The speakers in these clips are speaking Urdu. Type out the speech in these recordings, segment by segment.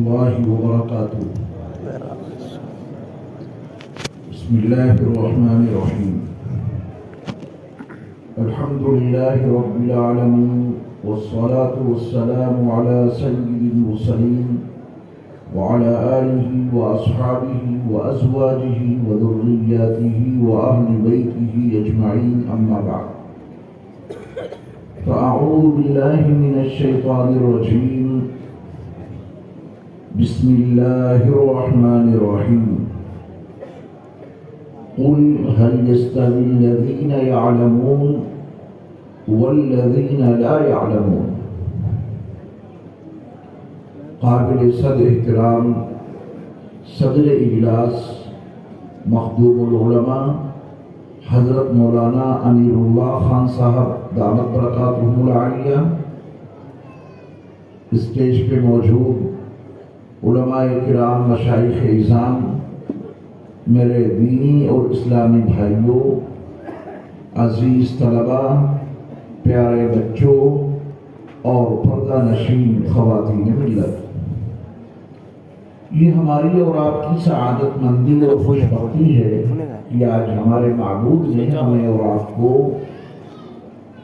الله وبركاته. بسم الله الرحمن الرحيم. الحمد لله رب العالمين والصلاة والسلام على سيد المرسلين وعلى آله وأصحابه وأزواجه وذرياته وأهل بيته أجمعين، أما بعد. فأعوذ بالله من الشيطان الرجيم. بسم الله الرحمن الرحيم. قل هل يستوي الذين يعلمون والذين لا يعلمون. قابل صدر احترام صدر اجلاس مخدوم العلماء حضرت مولانا امیر اللہ خان صاحب دامت برکاتہم العالیہ، اسٹیج پہ موجود علماء کرام، مشائخ اعظام، میرے دینی اور اسلامی بھائیوں، عزیز طلباء، پیارے بچوں اور پردہ نشین خواتین ملت، یہ ہماری اور آپ کی سعادت مندی اور خوش بختی ہے کہ آج ہمارے معبود نے ہمیں اور آپ کو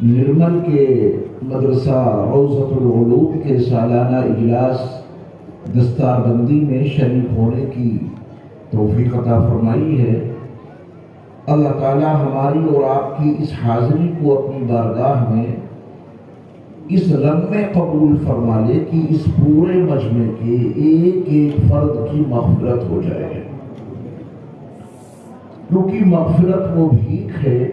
نرمل کے مدرسہ روضۃ العلوم کے سالانہ اجلاس دستار بندی میں شریک ہونے کی توفیق عطا فرمائی ہے۔ اللہ تعالی ہماری اور آپ کی اس حاضری کو اپنی بارگاہ میں اس رنگ میں قبول فرما لے کہ اس پورے مجمع کے ایک ایک فرد کی مغفرت ہو جائے، کیونکہ مغفرت وہ بھیک ہے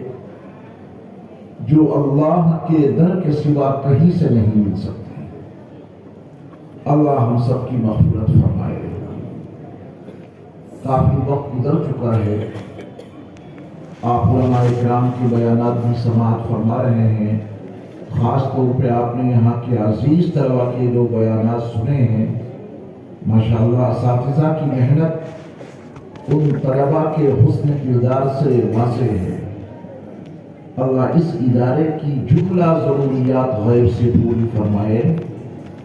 جو اللہ کے در کے سوا کہیں سے نہیں مل سکتی۔ اللہ ہم سب کی مغفرت فرمائے۔ کافی وقت گزر چکا ہے، آپ علماء کرام کے بیانات بھی سماعت فرما رہے ہیں۔ خاص طور پہ آپ نے یہاں کے عزیز طلباء کے جو بیانات سنے ہیں، ماشاءاللہ اساتذہ کی محنت ان طلباء کے حسن کردار سے واضح ہے۔ اللہ اس ادارے کی جملہ ضروریات غیب سے پوری فرمائے،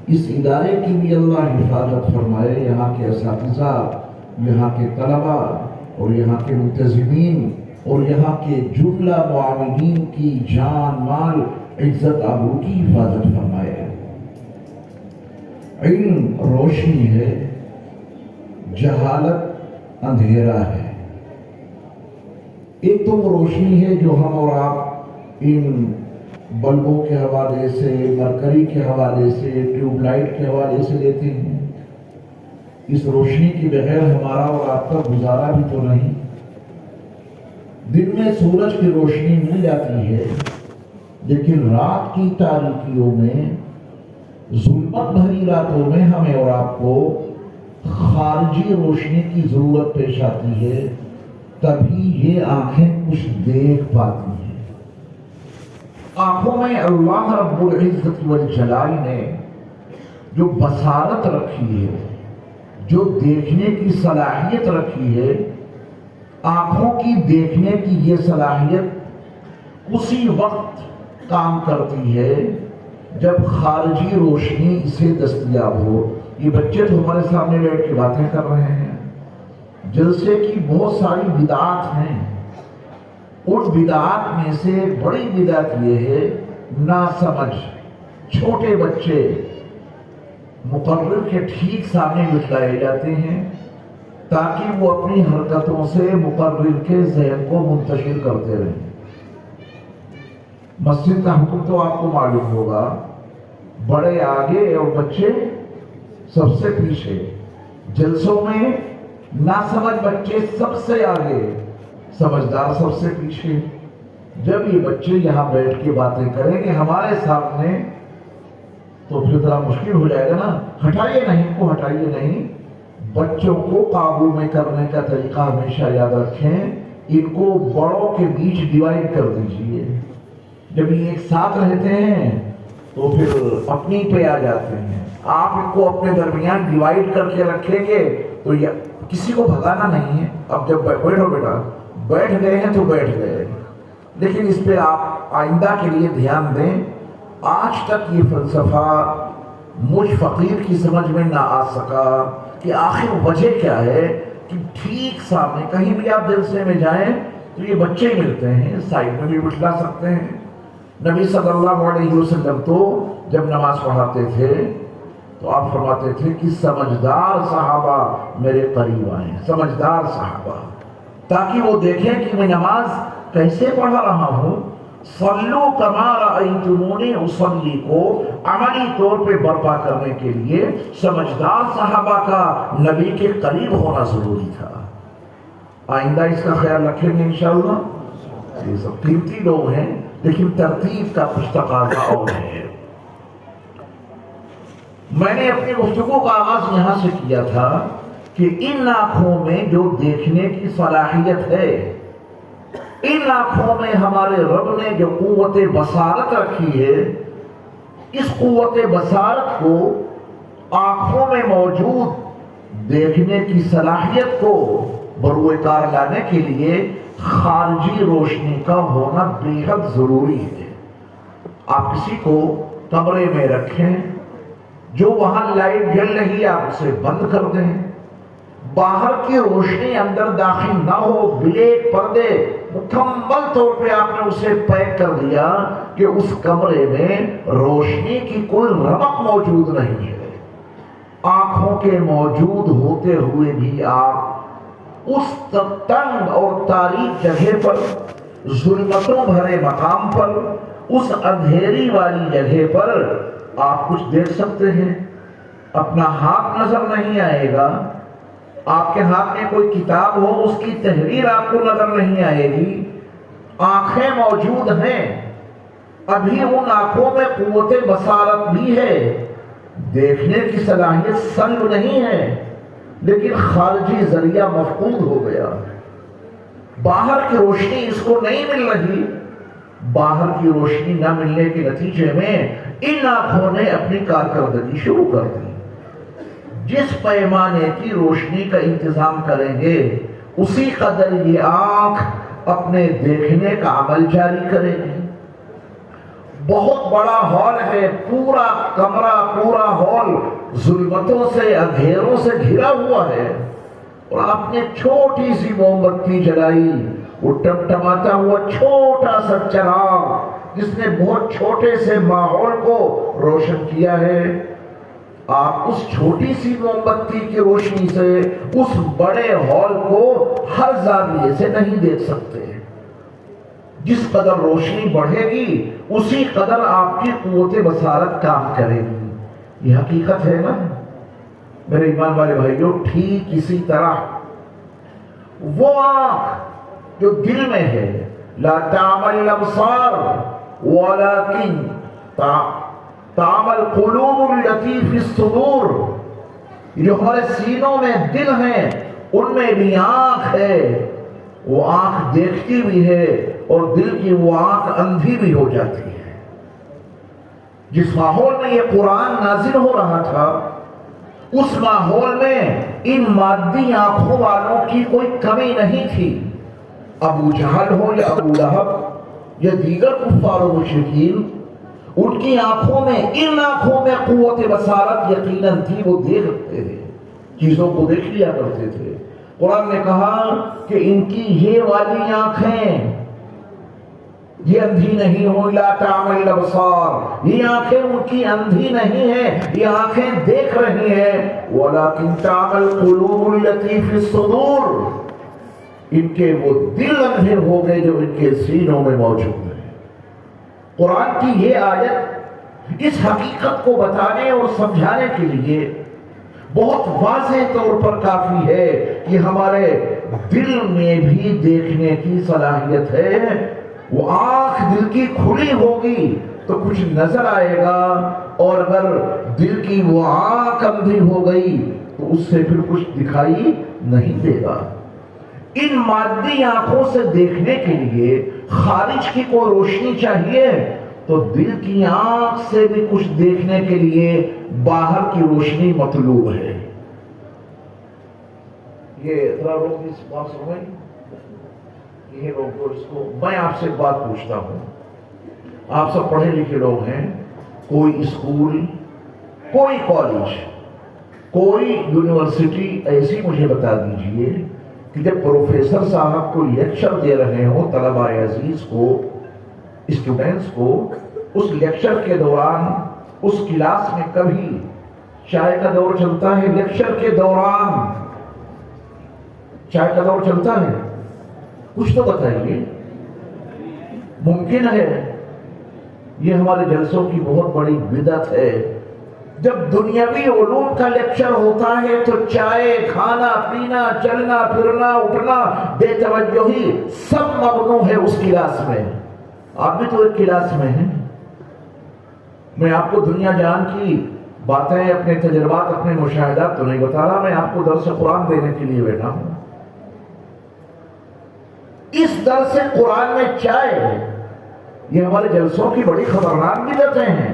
اس ادارے کی بھی اللہ حفاظت فرمائے، یہاں کے اساتذہ، یہاں کے طلباء اور یہاں کے منتظمین اور یہاں کے جملہ معاونین کی جان مال عزت آبرو کی حفاظت فرمائے۔ علم روشنی ہے، جہالت اندھیرا ہے۔ ایک تو وہ روشنی ہے جو ہم اور آپ ان بلبوں کے حوالے سے، مرکری کے حوالے سے، ٹیوب لائٹ کے حوالے سے لیتے ہیں۔ اس روشنی کے بغیر ہمارا اور آپ کا گزارا بھی تو نہیں۔ دن میں سورج کی روشنی مل جاتی ہے، لیکن رات کی تاریکیوں میں، ظلمت بھری راتوں میں ہمیں اور آپ کو خارجی روشنی کی ضرورت پیش آتی ہے، تبھی یہ آنکھیں کچھ دیکھ پاتی ہیں۔ آنکھوں میں اللہ رب العزت والجلال نے جو بصارت رکھی ہے، جو دیکھنے کی صلاحیت رکھی ہے، آنکھوں کی دیکھنے کی یہ صلاحیت اسی وقت کام کرتی ہے جب خارجی روشنی اسے دستیاب ہو۔ یہ بچے تو ہمارے سامنے بیٹھ کے باتیں کر رہے ہیں، جلسے کی بہت ساری بدعات ہیں، ان بدعات میں سے بڑی بدعت یہ ہے ناسمجھ چھوٹے بچے مقرر کے ٹھیک سامنے بٹھائے جاتے ہیں تاکہ وہ اپنی حرکتوں سے مقرر کے ذہن کو منتشر کرتے رہیں۔ مسجد کا حکم تو آپ کو معلوم ہوگا، بڑے آگے اور بچے سب سے پیچھے۔ جلسوں میں ناسمجھ بچے سب سے آگے، سمجھدار سب سے پیچھے۔ جب یہ بچے یہاں بیٹھ کے باتیں کریں گے ہمارے سامنے تو پھر ذرا مشکل ہو جائے گا نا۔ ہٹائیے نہیں کو، ہٹائیے نہیں۔ بچوں کو قابو میں کرنے کا طریقہ ہمیشہ یاد رکھیں، ان کو بڑوں کے بیچ ڈیوائڈ کر دیجئے۔ جب یہ ایک ساتھ رہتے ہیں تو پھر اپنی پہ آ جاتے ہیں۔ آپ ان کو اپنے درمیان ڈیوائڈ کر کے رکھیں گے تو یہ کسی کو بھگانا نہیں ہے۔ اب جب بیٹھو بیٹا، بیٹھ گئے ہیں تو بیٹھ گئے، لیکن اس پہ آپ آئندہ کے لیے دھیان دیں۔ آج تک یہ فلسفہ مجھ فقیر کی سمجھ میں نہ آ سکا کہ آخر وجہ کیا ہے کہ ٹھیک سامنے کہیں بھی آپ جلسے میں جائیں تو یہ بچے ملتے ہیں، سائڈ میں بھی بٹھلا سکتے ہیں۔ نبی صلی اللہ علیہ وسلم تو جب نماز پڑھاتے تھے تو آپ فرماتے تھے کہ سمجھدار صحابہ میرے قریب آئیں، سمجھدار صحابہ، تاکہ وہ دیکھیں کہ میں نماز کیسے پڑھا رہا ہوں۔ صلو کما رأیتمونی اصلی کو عملی طور پہ برپا کرنے کے لیے سمجھدار صحابہ کا نبی کے قریب ہونا ضروری تھا۔ آئندہ اس کا خیال رکھیں گے انشاءاللہ۔ یہ سب قیمتی لوگ ہیں لیکن ترتیب کا کچھ تقاضا اور ہے۔ میں نے اپنی گفتگو کا آغاز یہاں سے کیا تھا کہ ان آنکھوں میں جو دیکھنے کی صلاحیت ہے، ان آنکھوں میں ہمارے رب نے جو قوت بصارت رکھی ہے، اس قوت بصارت کو آنکھوں میں موجود دیکھنے کی صلاحیت کو بروئے کار لانے کے لیے خارجی روشنی کا ہونا بے حد ضروری ہے۔ آپ کسی کو کمرے میں رکھیں، جو وہاں لائٹ جل رہی ہے آپ اسے بند کر دیں، باہر کی روشنی اندر داخل نہ ہو، بلیک پردے مکمل طور پہ آپ نے اسے پیک کر دیا کہ اس کمرے میں روشنی کی کوئی رمق موجود نہیں ہے۔ آنکھوں کے موجود ہوتے ہوئے بھی آپ اس تنگ اور تاریک جگہ پر، ظلمتوں بھرے مقام پر، اس اندھیری والی جگہ پر آپ کچھ دیکھ سکتے ہیں۔ اپنا ہاتھ نظر نہیں آئے گا، آپ کے ہاتھ میں کوئی کتاب ہو اس کی تحریر آپ کو نظر نہیں آئے گی۔ آنکھیں موجود ہیں، ابھی ان آنکھوں میں قوت بصارت بھی ہے، دیکھنے کی صلاحیت سلب نہیں ہے، لیکن خارجی ذریعہ مفقود ہو گیا۔ باہر کی روشنی اس کو نہیں مل رہی، باہر کی روشنی نہ ملنے کے نتیجے میں ان آنکھوں نے اپنی کارکردگی شروع کر دی۔ جس پیمانے کی روشنی کا انتظام کریں گے اسی قدر یہ آنکھ اپنے دیکھنے کا عمل جاری کرے گی۔ بہت بڑا ہال ہے، پورا کمرہ، پورا ہال ظلمتوں سے، اندھیروں سے گھرا ہوا ہے، اور آپ نے چھوٹی سی موم بتی جلائی، وہ ٹمٹماتا ہوا چھوٹا سا چراغ جس نے بہت چھوٹے سے ماحول کو روشن کیا ہے، آپ اس چھوٹی سی موم بتی کی روشنی سے اس بڑے ہال کو ہر زاویے سے نہیں دیکھ سکتے۔ جس قدر روشنی بڑھے گی اسی قدر آپ کی قوت بصارت کام کرے گی۔ یہ حقیقت ہے نا میرے ایمان والے بھائیوں۔ ٹھیک اسی طرح وہ آنکھ جو دل میں ہے، لا تعمل الابصار ولكن تعمل قلوب التي في الصدور، جو ہمارے سینوں میں دل ہیں ان میں بھی آنکھ ہے، وہ آنکھ دیکھتی بھی ہے اور دل کی وہ آنکھ اندھی بھی ہو جاتی ہے۔ جس ماحول میں یہ قرآن نازل ہو رہا تھا اس ماحول میں ان مادی آنکھوں والوں کی کوئی کمی نہیں تھی۔ ابو جہل ہو یا ابو لہب یا دیگر کفار و مشرکین، ان کی آنکھوں میں، ان آنکھوں میں قوت بصارت یقیناً تھی، وہ دیکھ رکھتے تھے، چیزوں کو دیکھ لیا کرتے تھے۔ قرآن نے کہا کہ ان کی یہ والی آنکھیں یہ اندھی نہیں ہوں، لا تعمل الابصار، یہ آنکھیں ان کی اندھی نہیں ہیں، یہ آنکھیں دیکھ رہی ہیں، ولیکن تعمل قلوب التي في الصدور، ان کے وہ دل اندھے ہو گئے جو ان کے سینوں میں موجود ہیں۔ قرآن کی یہ آیت اس حقیقت کو بتانے اور سمجھانے کے لیے بہت واضح طور پر کافی ہے کہ ہمارے دل میں بھی دیکھنے کی صلاحیت ہے۔ وہ آنکھ دل کی کھلی ہوگی تو کچھ نظر آئے گا، اور اگر دل کی وہ آنکھ اندھی ہو گئی تو اس سے پھر کچھ دکھائی نہیں دے گا۔ ان مادی آنکھوں سے دیکھنے کے لیے خارج کی کوئی روشنی چاہیے تو دل کی آنکھ سے بھی کچھ دیکھنے کے لیے باہر کی روشنی مطلوب ہے۔ یہ ذرا لوگ اس بات سمجھ، یہ لوگ اس کو، میں آپ سے ایک بات پوچھتا ہوں، آپ سب پڑھے لکھے لوگ ہیں، کوئی اسکول کوئی کالج، کوئی یونیورسٹی ایسی مجھے بتا دیجئے کہ جب پروفیسر صاحب کو لیکچر دے رہے ہوں طلبہ عزیز کو، اسٹوڈنٹس کو، اس لیکچر کے دوران اس کلاس میں کبھی چائے کا دور چلتا ہے؟ لیکچر کے دوران چائے کا دور چلتا ہے؟ کچھ تو بتائیے، ممکن ہے؟ یہ ہمارے جلسوں کی بہت بڑی بدعت ہے۔ جب دنیاوی علوم کا لیکچر ہوتا ہے تو چائے، کھانا پینا، چلنا پھرنا، اٹھنا، بے توجہی سب ممنوع ہے اس کلاس میں۔ آپ بھی تو ایک کلاس میں ہیں۔ میں آپ کو دنیا جان کی باتیں، اپنے تجربات، اپنے مشاہدات تو نہیں بتا رہا، میں آپ کو درس قرآن دینے کے لیے بیٹھا ہوں۔ اس درس قرآن میں چائے، یہ ہمارے جلسوں کی بڑی خطرناک بدعتیں ہیں۔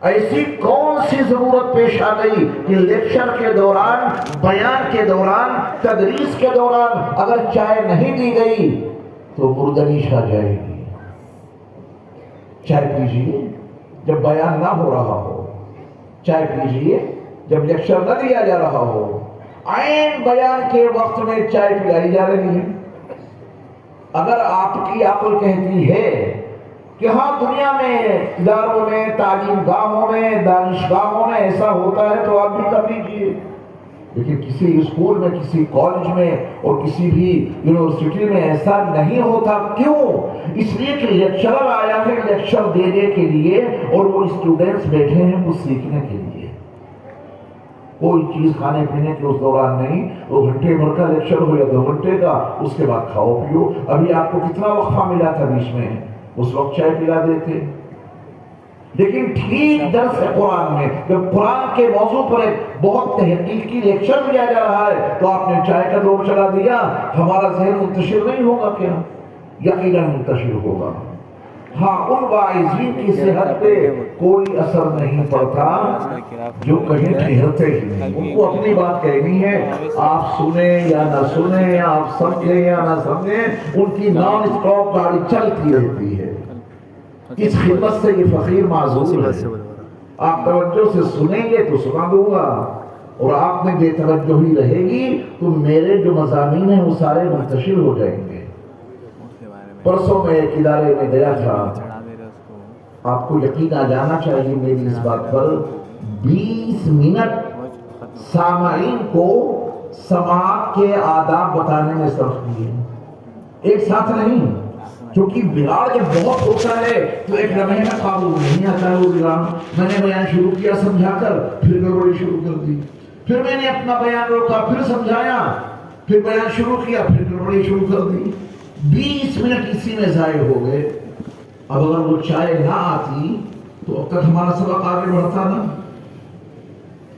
ایسی کون سی ضرورت پیش آ گئی کہ لیکچر کے دوران، بیان کے دوران، تدریس کے دوران اگر چائے نہیں دی گئی تو مردنی چھا جائے گی؟ چائے پیجیے جب بیان نہ ہو رہا ہو، چائے پیجیے جب لیکچر نہ دیا جا رہا ہو۔ عین بیان کے وقت میں چائے پلائی جا رہی ہے۔ اگر آپ کی عقل کہتی ہے کہ ہاں دنیا میں، اداروں میں، تعلیم گاہوں میں، دانشگاہوں میں ایسا ہوتا ہے تو آپ بھی کر لیجیے، لیکن کسی اسکول میں، کسی کالج میں اور کسی بھی یونیورسٹی میں ایسا نہیں ہوتا۔ کیوں؟ اس لیے کہ لیکچرر آیا ہے لیکچر دینے کے لیے اور وہ اسٹوڈنٹس بیٹھے ہیں کچھ سیکھنے کے لیے۔ کوئی چیز کھانے پینے کے اس دوران نہیں، وہ گھنٹے بھر کا لیکچر ہو یا 2 گھنٹے کا، اس کے بعد کھاؤ پیو۔ ابھی آپ کو کتنا وقفہ ملا تھا بیچ میں، اس وقت چائے پلا دیتے۔ لیکن ٹھیک درس قرآن میں جب قرآن کے موضوع پر ایک بہت تحقیقی لیکچر دیا جا رہا ہے تو آپ نے چائے کا دور چلا دیا۔ ہمارا ذہن منتشر نہیں ہوگا کیا؟ یقیناً منتشر ہوگا۔ ہاں، ان واعظین کی صحت پہ کوئی اثر نہیں پڑتا جو کہیں ٹھہرتے ہی نہیں۔ ان کو اپنی بات کہنی ہے، آپ سنیں یا نہ سنیں، آپ سمجھیں یا نہ سمجھیں، ان کی نان اسٹاپ گاڑی چلتی رہتی ہے۔ اس خدمت سے یہ فقیر معذور ہے۔ آپ توجہ سے سنیں گے تو سنا دوں گا، اور آپ میں بے توجہی رہے گی تو میرے جو مضامین ہیں وہ سارے منتشر ہو جائیں گے۔ پرسوں میں ایک ادارے میں گیا تھا، آپ کو یقین آ جانا چاہیے میری اس بات پر، 20 منٹ سامعین کو سماعت کے آداب بتانے میں صرف کیے، ایک ساتھ نہیں، کیونکہ بگاڑ جب بہت ہوتا ہے تو ایک لمحے میں قابو نہیں آتا ہے وہ بگاڑ۔ میں نے بیان شروع کیا سمجھا کر، پھر گڑبڑی شروع کر دی، پھر میں نے اپنا بیان روکا، پھر سمجھایا، پھر بیان شروع کیا، پھر گڑبڑی شروع کر دی۔ 20 منٹ اسی میں ضائع ہو گئے۔ اب اگر وہ چائے نہ آتی تو اب تک ہمارا سبق آگے بڑھتا نا۔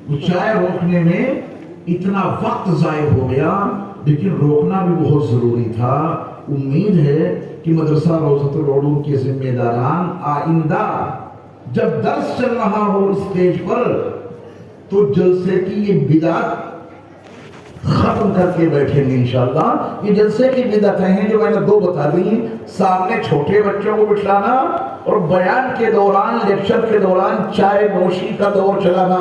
وہ چائے روکنے میں اتنا وقت ضائع ہو گیا، لیکن روکنا بھی بہت ضروری تھا۔ امید ہے کہ مدرسہ روضۃ العلوم کے ذمہ داران آئندہ جب درس چل رہا ہو اسٹیج پر تو جلسے کی یہ بدعت ختم کر کے بیٹھیں گے انشاءاللہ۔ یہ جلسے کی بدعتیں ہیں جو میں نے 2 بتا دی، سامنے چھوٹے بچوں کو بٹھلانا اور بیان کے دوران، لیکچر کے دوران چائے نوشی کا دور چلانا،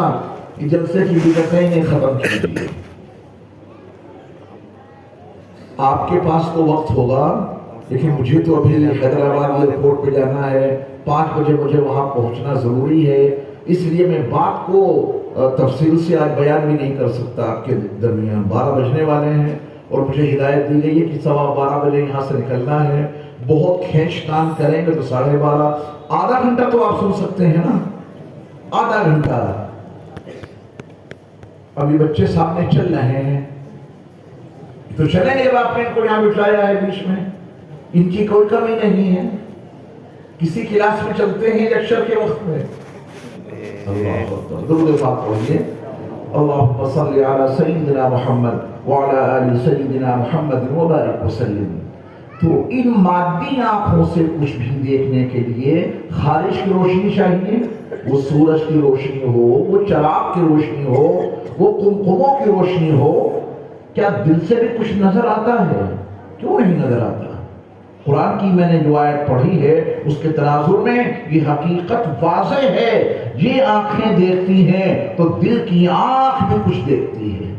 یہ جلسے کی بدعتیں انہیں ختم کیجیے۔ آپ کے پاس تو وقت ہوگا، لیکن مجھے تو ابھی حیدرآباد ایئرپورٹ پہ جانا ہے، 5 بجے مجھے وہاں پہنچنا ضروری ہے، اس لیے میں بات کو تفصیل سے آج بیان بھی نہیں کر سکتا آپ کے درمیان۔ 12 بجنے والے ہیں اور مجھے ہدایت دی گئی ہے کہ 12:15 بجے یہاں سے نکلنا ہے۔ بہت کھینچ تان کریں گے تو 12:30، آدھا گھنٹہ تو آپ سن سکتے ہیں نا، آدھا گھنٹہ۔ ابھی بچے سامنے چل رہے ہیں تو چلیں گے، آپ نے ان کو یہاں بٹھایا ہے بیچ میں، ان کی کوئی کمی نہیں ہے۔ کسی کلاس میں چلتے ہیں لیکچر کے وقت میں، درود پاک پڑھیے، اللہم صلی علی سیدنا محمد وعلی آل سیدنا محمد وبارک وسلم۔ تو ان مادی آنکھوں سے کچھ بھی دیکھنے کے لیے خارج کی روشنی چاہیے، وہ سورج کی روشنی ہو، وہ چراغ کی روشنی ہو، وہ قمقموں کی روشنی ہو۔ کیا دل سے بھی کچھ نظر آتا ہے؟ کیوں نہیں نظر آتا؟ قرآن کی میں نے جو آیت پڑھی ہے اس کے تناظر میں یہ حقیقت واضح ہے، یہ آنکھیں دیکھتی ہیں تو دل کی آنکھ بھی کچھ دیکھتی ہے۔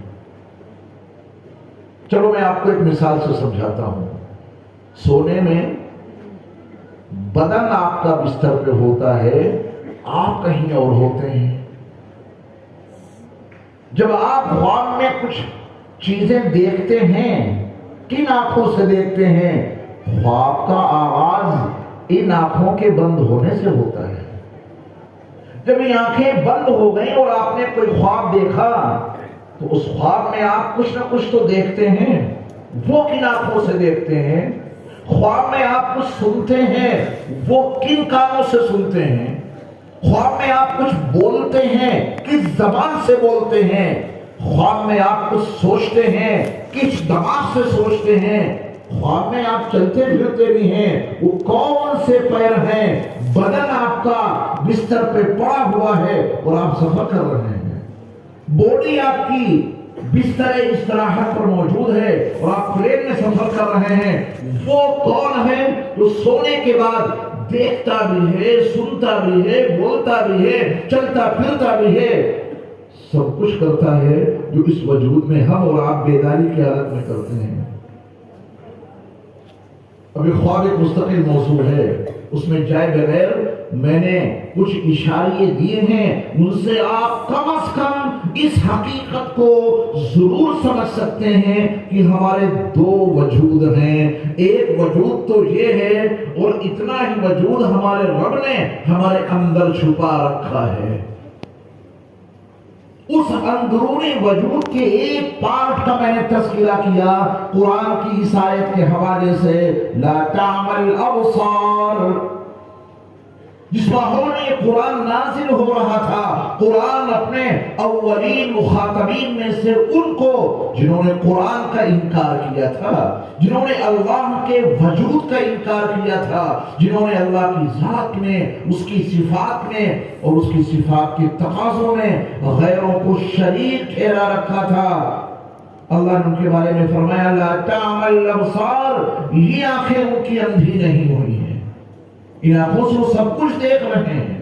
چلو میں آپ کو ایک مثال سے سمجھاتا ہوں۔ سونے میں بدن آپ کا بستر پہ ہوتا ہے، آپ کہیں اور ہوتے ہیں۔ جب آپ خواب میں کچھ چیزیں دیکھتے ہیں، کن آنکھوں سے دیکھتے ہیں؟ خواب کا آغاز ان آنکھوں کے بند ہونے سے ہوتا ہے۔ جب یہ آنکھیں بند ہو گئیں اور آپ نے کوئی خواب دیکھا تو اس خواب میں آپ کچھ نہ کچھ تو دیکھتے ہیں۔ وہ کن آنکھوں سے دیکھتے ہیں؟ خواب میں آپ کچھ سنتے ہیں، وہ کن کانوں سے سنتے ہیں؟ خواب میں آپ کچھ بولتے ہیں، کس زبان سے بولتے ہیں؟ خواب میں آپ کچھ سوچتے ہیں، کس دماغ سے سوچتے ہیں؟ خواب میں آپ چلتے پھرتے بھی ہیں، وہ کون سے پیر ہیں؟ بدن آپ کا بستر پہ پڑا ہوا ہے اور آپ سفر کر رہے ہیں۔ باڈی آپ کی بستر استراحت پر موجود ہے اور آپ پلین میں سفر کر رہے ہیں۔ وہ کون ہے جو سونے کے بعد دیکھتا بھی ہے، سنتا بھی ہے، بولتا بھی ہے، چلتا پھرتا بھی ہے، سب کچھ کرتا ہے جو اس وجود میں ہم اور آپ بیداری کی حالت میں کرتے ہیں۔ ابھی خواب ایک مستقل موضوع ہے، اس میں جائے بغیر میں نے کچھ اشارے دیے ہیں، ان سے آپ کم از کم اس حقیقت کو ضرور سمجھ سکتے ہیں کہ ہمارے دو وجود ہیں۔ ایک وجود تو یہ ہے اور اتنا ہی وجود ہمارے رب نے ہمارے اندر چھپا رکھا ہے۔ اس اندرونی وجود کے ایک پارٹ کا میں نے تذکرہ کیا قرآن کی اس آیت کے حوالے سے، لا تعمل ابصار۔ جس ماحول میں یہ قرآن نازل ہو رہا تھا، قرآن اپنے اولین مخاطبین میں سے ان کو جنہوں نے قرآن کا انکار کیا تھا، جنہوں نے اللہ کے وجود کا انکار کیا تھا، جنہوں نے اللہ کی ذات میں، اس کی صفات میں اور اس کی صفات کے تقاضوں میں غیروں کو شریک ٹھہرا رکھا تھا، اللہ نے ان کے بارے میں فرمایا لا تعمل الابصار، یہ آنکھیں ان کی اندھی نہیں ہوئی ہیں، ان آنکھوں سے وہ سب کچھ دیکھ رہے ہیں،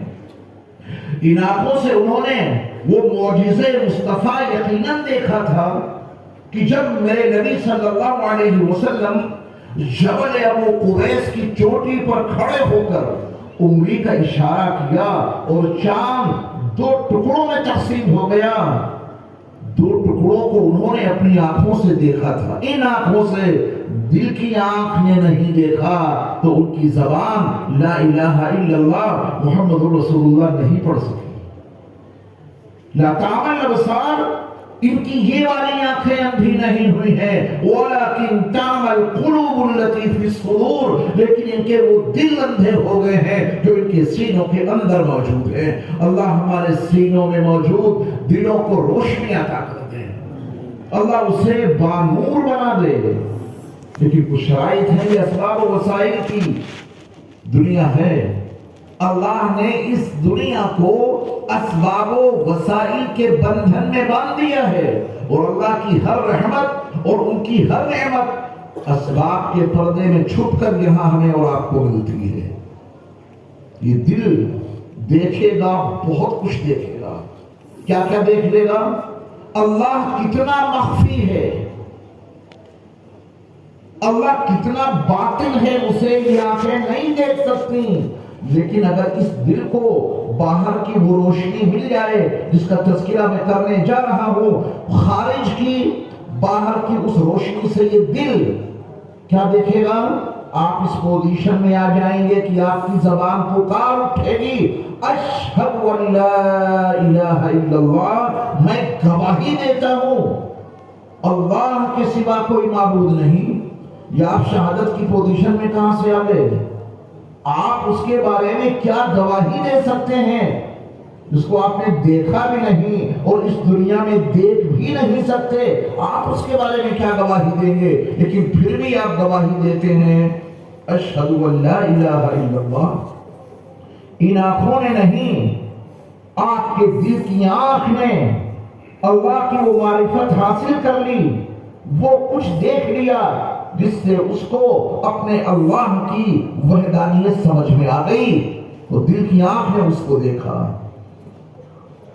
ان آنکھوں سے انہوں نے وہ معجزے مصطفیٰ یقیناً دیکھا تھا کہ جب میرے نبی صلی اللہ علیہ وسلم جبل ابو قبیس کی چوٹی پر کھڑے ہو کر انگلی کا اشارہ کیا اور چاند دو ٹکڑوں میں تقسیم ہو گیا، دو ٹکڑوں کو انہوں نے اپنی آنکھوں سے دیکھا تھا، ان آنکھوں سے، دل کی آنکھ نے نہیں دیکھا تو ان کی زبان لا الہ الا اللہ محمد رسول اللہ نہیں پڑھ سکی۔ لا تعمل الابصار، ان کی یہ والی آنکھیں اندھی نہیں ہوئی ہیں، وَلَكِن تَعْمَلْ قُلُوبُ الَّتِي فِي الصُّدُورِ، لیکن ان کے وہ دل اندھے ہو گئے ہیں جو ان کے سینوں کے اندر موجود ہیں۔ اللہ ہمارے سینوں میں موجود دلوں کو روشنی عطا کر دے، اللہ اسے بانور بنا دے، لیکن کچھ شرائط ہیں، یہ اسباب و وسائل کی دنیا ہے، اللہ نے اس دنیا کو اسباب و وسائل کے بندھن میں باندھ دیا ہے، اور اللہ کی ہر رحمت اور ان کی ہر نعمت اسباب کے پردے میں چھپ کر یہاں ہمیں اور آپ کو ملتی ہے۔ یہ دل دیکھے گا، بہت کچھ دیکھے گا، کیا کیا دیکھ لے گا؟ اللہ کتنا مخفی ہے، اللہ کتنا باطن ہے، اسے یہ آنکھیں نہیں دیکھ سکتی، لیکن اگر اس دل کو باہر کی وہ روشنی مل جائے جس کا تذکرہ میں کرنے جا رہا ہوں، خارج کی باہر کی اس روشنی سے یہ دل کیا دیکھے گا؟ آپ اس پوزیشن میں آ جائیں گے کہ آپ کی زبان پکار اٹھے گی، اشہد ان لا الہ الا اللہ، میں گواہی دیتا ہوں اللہ کے سوا کوئی معبود نہیں۔ یا آپ شہادت کی پوزیشن میں کہاں سے آ گئے؟ آپ اس کے بارے میں کیا گواہی دے سکتے ہیں جس کو آپ نے دیکھا بھی نہیں اور اس دنیا میں دیکھ بھی نہیں سکتے؟ آپ اس کے بارے میں کیا گواہی دیں گے؟ لیکن پھر بھی آپ گواہی دیتے ہیں اشہد ان لا الہ الا اللہ۔ ان آنکھوں نے نہیں، آپ کے دل کی آنکھ نے اللہ کی وہ معرفت حاصل کر لی، وہ کچھ دیکھ لیا جس سے اس کو اپنے اللہ کی وحدانیت سمجھ میں آ گئی، تو دل کی آنکھ نے اس کو دیکھا۔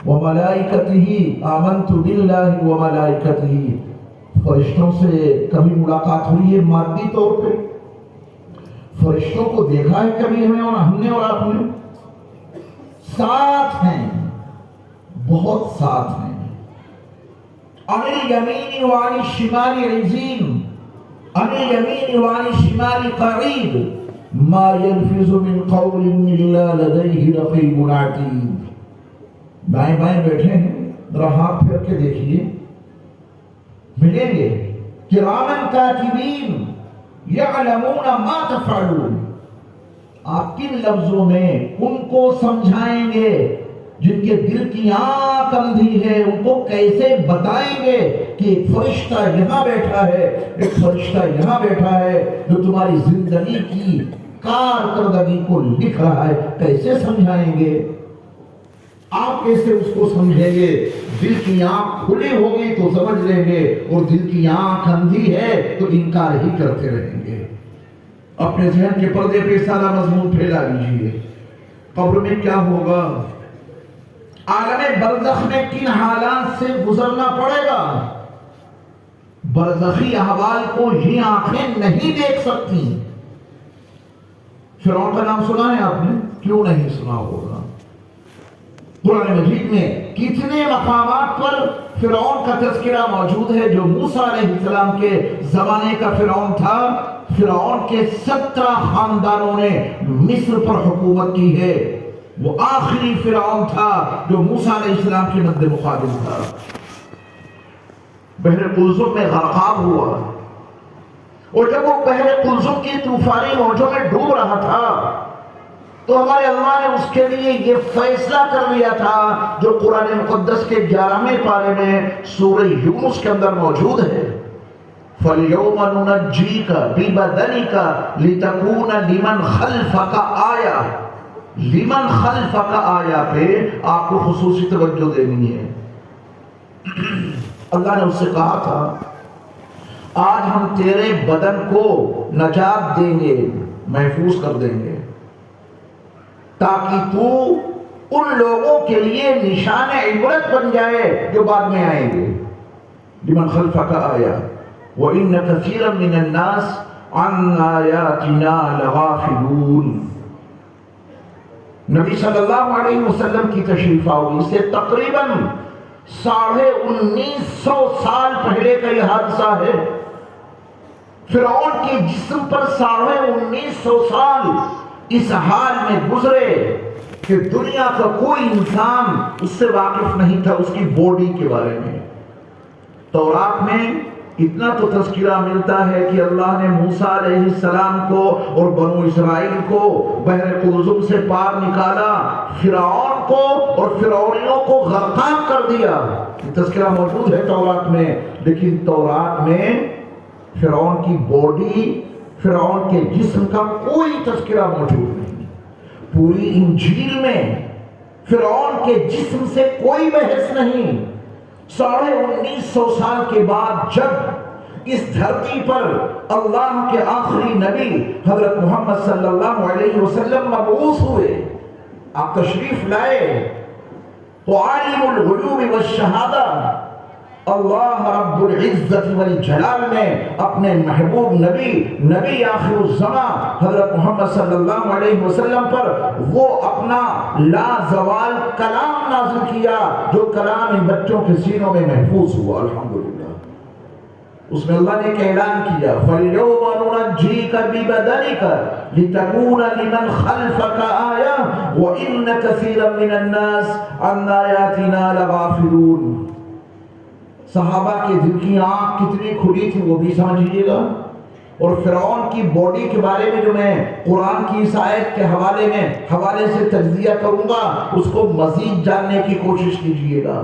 وملائکتہ آمنت باللہ وملائکتہ، فرشتوں سے کبھی ملاقات ہوئی ہے مادی طور پہ؟ فرشتوں کو دیکھا ہے کبھی ہم نے اور آپ نے؟ ساتھ ہیں، بہت ساتھ ہیں۔ عن الیمین وعن الشمال عزین، عن الیمین وعن الشمال قعید، ما يلفظ من قول الا لدیہ رقیب عتید۔ بائیں بائیں بیٹھے ہیں، ذرا ہاتھ پھیر کے دیکھیے، ملیں گے کرامن کاتبین یعلمون ما تفعلون۔ آپ کن لفظوں میں ان کو سمجھائیں گے جن کے دل کی آنکھ اندھی ہے، ان کو کیسے بتائیں گے کہ ایک فرشتہ یہاں بیٹھا ہے، ایک فرشتہ یہاں بیٹھا ہے جو تمہاری زندگی کی کارکردگی کو لکھ رہا ہے، کیسے سمجھائیں گے؟ آپ کیسے اس کو سمجھیں گے؟ دل کی آنکھ کھلی ہوگی تو سمجھ لیں گے، اور دل کی آنکھ اندھی ہے تو انکار ہی کرتے رہیں گے۔ اپنے ذہن کے پردے پہ سارا مضمون پھیلا لیجیے۔ قبر میں کیا ہوگا؟ عالم برزخ میں کن حالات سے گزرنا پڑے گا؟ برزخی احوال کو یہ آنکھیں نہیں دیکھ سکتی۔ فرعون کا نام سنا ہے آپ نے؟ کیوں نہیں سنا ہوگا؟ قرآن مجید میں کتنے مقامات پر فرعون کا تذکرہ موجود ہے۔ جو موسیٰ علیہ السلام کے زمانے کا فرعون تھا، فرعون کے 17 خاندانوں نے مصر پر حکومت کی ہے۔ وہ آخری فرعون تھا جو موسیٰ علیہ السلام کے مد مقابل تھا۔ بحر قلزم میں غرقاب ہوا، اور جب وہ بحر قلزم کی طوفانی موجوں میں ڈوب رہا تھا تو ہمارے اللہ نے اس کے لیے یہ فیصلہ کر لیا تھا جو قرآن مقدس کے 11ویں پارے میں سورہ یونس کے اندر موجود ہے۔ فَالْيَوْمَ نُنَجِّيكَ بِبَدَنِكَ لِتَكُونَ لِمَنْ خَلْفَكَ آیَةً۔ لِمَنْ خَلْفَكَ آیہ پہ آپ کو خصوصی توجہ دینی ہے۔ اللہ نے اس سے کہا تھا آج ہم تیرے بدن کو نجات دیں گے، محفوظ کر دیں گے، تاکہ تو ان لوگوں کے لیے نشان عبرت بن جائے جو بعد میں آئیں گے۔ لمن خلفک آیہ وَإِنَّ كَثِيرًا مِّنَ النَّاسِ عَنْ آیَاتِنَا لَغَافِلُونَ۔ نبی صلی اللہ علیہ وسلم کی تشریف آوری سے تقریباً 1950 سال پہلے کا یہ حادثہ ہے۔ فرعون کے جسم پر 1950 سال اس حال میں گزرے کہ دنیا کا کوئی انسان اس سے واقف نہیں تھا، اس کی باڈی کے بارے میں۔ تورات میں اتنا تو تذکرہ ملتا ہے کہ اللہ نے موسیٰ علیہ السلام کو اور بنو اسرائیل کو بحر قلزم سے پار نکالا، فرعون کو اور فرعونیوں کو غرقاب کر دیا۔ یہ تذکرہ موجود ہے تورات میں، لیکن تورات میں فرعون کی باڈی، فرعون کے جسم کا کوئی تذکرہ موجود نہیں۔ پوری انجیل میں فرعون کے جسم سے کوئی بحث نہیں۔ 1950 سال کے بعد جب اس دھرتی پر اللہ کے آخری نبی حضرت محمد صلی اللہ علیہ وسلم مبعوث ہوئے، آپ تشریف لائے، تو عالم الغیوب والشہادہ اللہ رب العزت والجلال نے اپنے محبوب نبی آخر الزمان حضرت محمد صلی اللہ علیہ وسلم پر وہ اپنا لازوال کلام نازل کیا، جو کلام ان بچوں کے سینوں میں محفوظ ہوا۔ الحمدللہ اس میں اللہ نے ایک اعلان کیا، فَالْيَوْمَ نُنَجِّيكَ بِبَدَنِكَ لِتَكُونَ لِمَنْ خَلْفَكَ آیَةً وَإِنَّ كَثِيرًا مِّنَ النَّاسِ عَنْ آیَاتِنَا لَغَافِلُونَ۔ صحابہ کے دل کی آنکھ کتنی کھلی تھی وہ بھی سمجھیے گا، اور فرعون کی باڈی کے بارے میں جو میں قرآن کی اس آیت کے حوالے سے تجزیہ کروں گا، اس کو مزید جاننے کی کوشش کیجیے گا۔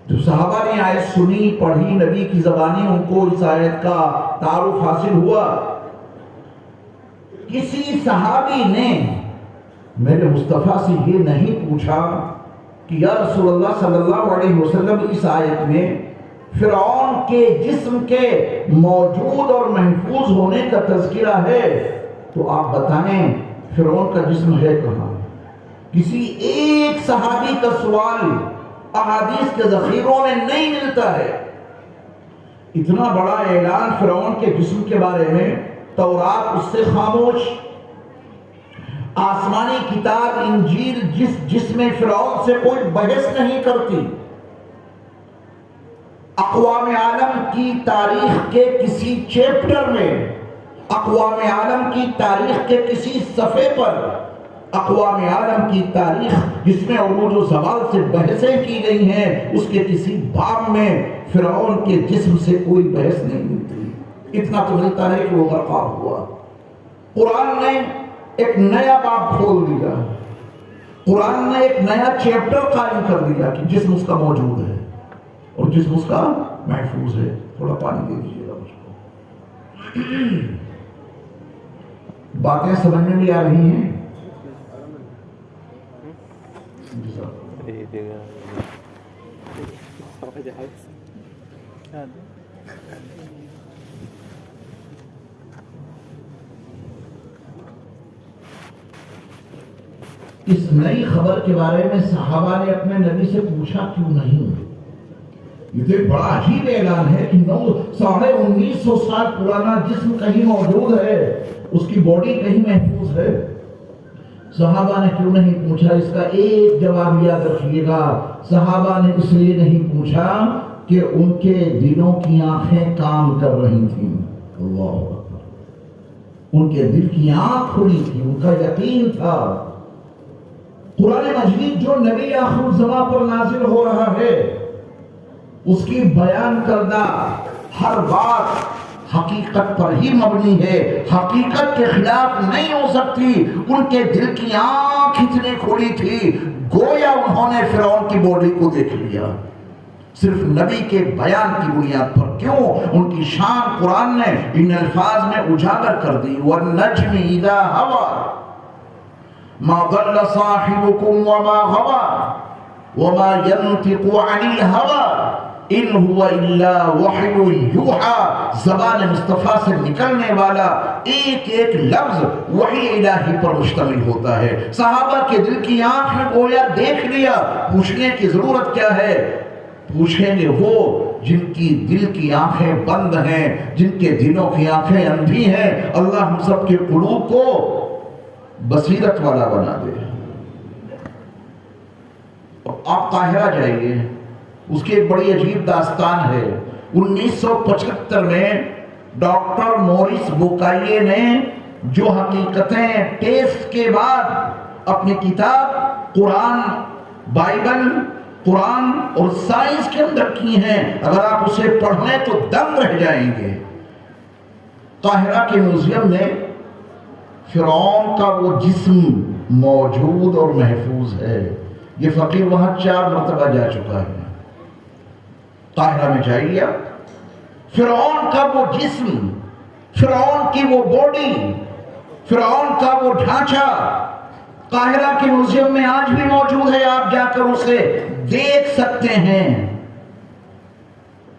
جو صحابہ نے آیت سنی، پڑھی نبی کی زبانی، ان کو اس آیت کا تعارف حاصل ہوا۔ کسی صحابی نے میرے مصطفیٰ سے یہ نہیں پوچھا کہ یا رسول اللہ صلی اللہ علیہ وسلم اس آیت میں فرعون کے جسم کے موجود اور محفوظ ہونے کا تذکرہ ہے، تو آپ بتائیں فرعون کا جسم ہے کہاں؟ کسی ایک صحابی کا سوال احادیث کے ذخیروں میں نہیں ملتا ہے۔ اتنا بڑا اعلان فرعون کے جسم کے بارے میں، تورات اس سے خاموش، آسمانی کتاب انجیل جس میں فرعون سے کوئی بحث نہیں کرتی، اقوام عالم کی تاریخ کے کسی چیپٹر میں، اقوام عالم کی تاریخ کے کسی صفحے پر، اقوام عالم کی تاریخ جس میں عروج و زوال سے بحثیں کی گئی ہیں، اس کے کسی باب میں فرعون کے جسم سے کوئی بحث نہیں ملتی۔ اتنا تو ملتا ہے کہ وہ غرقاب ہوا۔ قرآن نے ایک نیا باب کھول دیا، قرآن نے ایک نیا چیپٹر قائم کر دیا کہ جسم اس کا موجود ہے اور جسم اس کا محفوظ ہے۔ تھوڑا پانی دے دیجیے گا مجھ کو۔ باتیں سمجھ میں بھی آ رہی ہیں؟ اس نئی خبر کے بارے میں صحابہ نے اپنے نبی سے پوچھا کیوں نہیں؟ یہ تو ایک بڑا عجیب اعلان ہے کہ 1950 سال پرانا جسم کہیں موجود ہے، اس کی باڈی کہیں محفوظ ہے۔ صحابہ نے کیوں نہیں پوچھا؟ اس کا ایک جواب یاد رکھیے گا، صحابہ نے اس لیے نہیں پوچھا کہ ان کے دلوں کی آنکھیں کام کر رہی تھیں۔ اللہ اکبر، ان کے دل کی آنکھ کھلی تھی، ان کا یقین تھا قرآن مجید جو نبی آخر الزمان پر نازل ہو رہا ہے، اس کی بیان کردہ ہر بات حقیقت پر ہی مبنی ہے، حقیقت کے خلاف نہیں ہو سکتی۔ ان کے دل کی آنکھ اتنی کھلی تھی، گویا انہوں نے فرعون کی باڈی کو دیکھ لیا، صرف نبی کے بیان کی بنیاد پر۔ کیوں؟ ان کی شان قرآن نے ان الفاظ میں اجاگر کر دی، وَالنَّجْمِ إِذَا هَوَى مَا ضَلَّ صَاحِبُكُمْ وَمَا غَوَى وَمَا يَنْطِقُ عَنِ الْهَوَى إِنْ هُوَ إِلَّا وَحْيٌ يُوحَىٰ۔ زبان مصطفیٰ سے نکلنے والا ایک ایک لفظ وحی الہی پر مشتمل ہوتا ہے۔ صحابہ کے دل کی آنکھ میں گویا دیکھ لیا، پوچھنے کی ضرورت کیا ہے؟ پوچھیں گے وہ جن کی دل کی آنکھیں بند ہیں، جن کے دلوں کی آنکھیں اندھی ہیں۔ اللہ ہم سب کے قلوب کو بصیرت والا بنا دے۔ آپ قاہرہ جائیے، اس کی ایک بڑی عجیب داستان ہے۔ 1975 میں ڈاکٹر موریس بوکائیے نے جو حقیقتیں ٹیسٹ کے بعد اپنی کتاب قرآن، بائبل، قرآن اور سائنس کے اندر کی ہیں، اگر آپ اسے پڑھیں تو دنگ رہ جائیں گے۔ قاہرہ کے میوزیم میں فرعون کا وہ جسم موجود اور محفوظ ہے۔ یہ فقیر وہاں 4 مرتبہ جا چکا ہے۔ قاہرہ میں جائیے، فرعون کا وہ جسم، فرعون کی وہ باڈی، فرعون کا وہ ڈھانچہ قاہرہ کے میوزیم میں آج بھی موجود ہے۔ آپ جا کر اسے دیکھ سکتے ہیں۔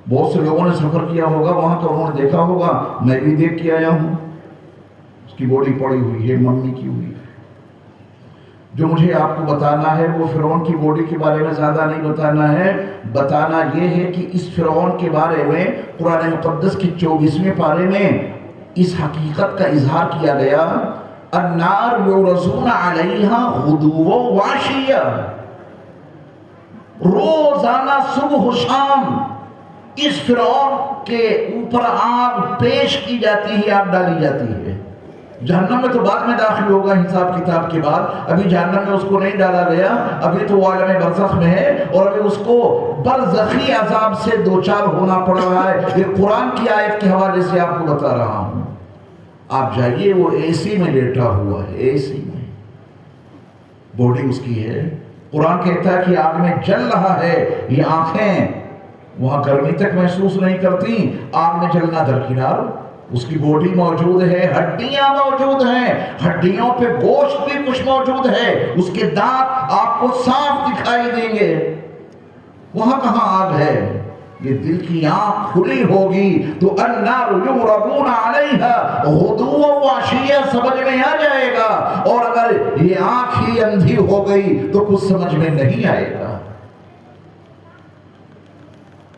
بہت سے لوگوں نے سفر کیا ہوگا وہاں تو انہوں نے دیکھا ہوگا، میں بھی دیکھ کے آیا ہوں۔ اس کی باڈی پڑی ہوئی ہے، ممی کی ہوئی ہے۔ جو مجھے آپ کو بتانا ہے وہ فرعون کی باڈی کے بارے میں زیادہ نہیں بتانا ہے، بتانا یہ ہے کہ اس فرعون کے بارے میں قرآن مقدس کی 24ویں پارے میں اس حقیقت کا اظہار کیا گیا، النار یعرضون علیہا غدوا وعشیا، روزانہ صبح و شام اس فرعون کے اوپر آگ پیش کی جاتی ہے، آگ ڈالی جاتی ہے۔ جہنم میں تو بعد میں داخل ہوگا حساب کتاب کے بعد، ابھی جہنم میں اس کو نہیں ڈالا گیا، ابھی تو وہ عالم برزخ میں ہے اور ابھی اس کو برزخی عذاب سے دوچار ہونا پڑ رہا ہے۔ یہ قرآن کی آیت کے حوالے سے آپ کو بتا رہا ہوں۔ آپ جائیے، وہ اے سی میں لیٹا ہوا ہے، اے سی میں باڈی اس کی ہے۔ قرآن کہتا ہے کہ آگ میں جل رہا ہے، یہ آنکھیں وہاں گرمی تک محسوس نہیں کرتی، آگ میں جلنا درکنار، اس کی باڈی موجود ہے، ہڈیاں موجود ہیں، ہڈیوں پہ گوشت بھی کچھ موجود ہے، اس کے دانت آپ کو صاف دکھائی دیں گے۔ وہاں کہاں آگ ہے؟ یہ دل کی آنکھ کھلی ہوگی تو النار یعرضون علیہا غدوا وعشیا سمجھ میں آ جائے گا۔ اور اگر اگر یہ آنکھ ہی اندھی ہو گئی تو کچھ سمجھ میں نہیں آئے گا۔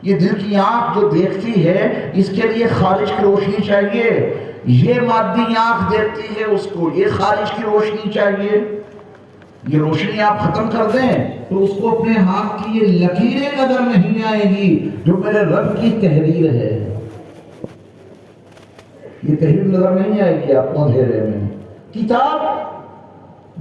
یہ دل کی آنکھ جو دیکھتی ہے اس کے لیے خارج کی روشنی چاہیے، یہ مادی آنکھ دیکھتی ہے اس کو یہ خارج کی روشنی چاہیے۔ یہ روشنی آپ ختم کر دیں تو اس کو اپنے ہاتھ کی یہ لکیریں نظر نہیں آئے گی جو میرے رب کی تحریر ہے، یہ تحریر نظر نہیں آئے گی آپ کو اندھیرے میں۔ کتاب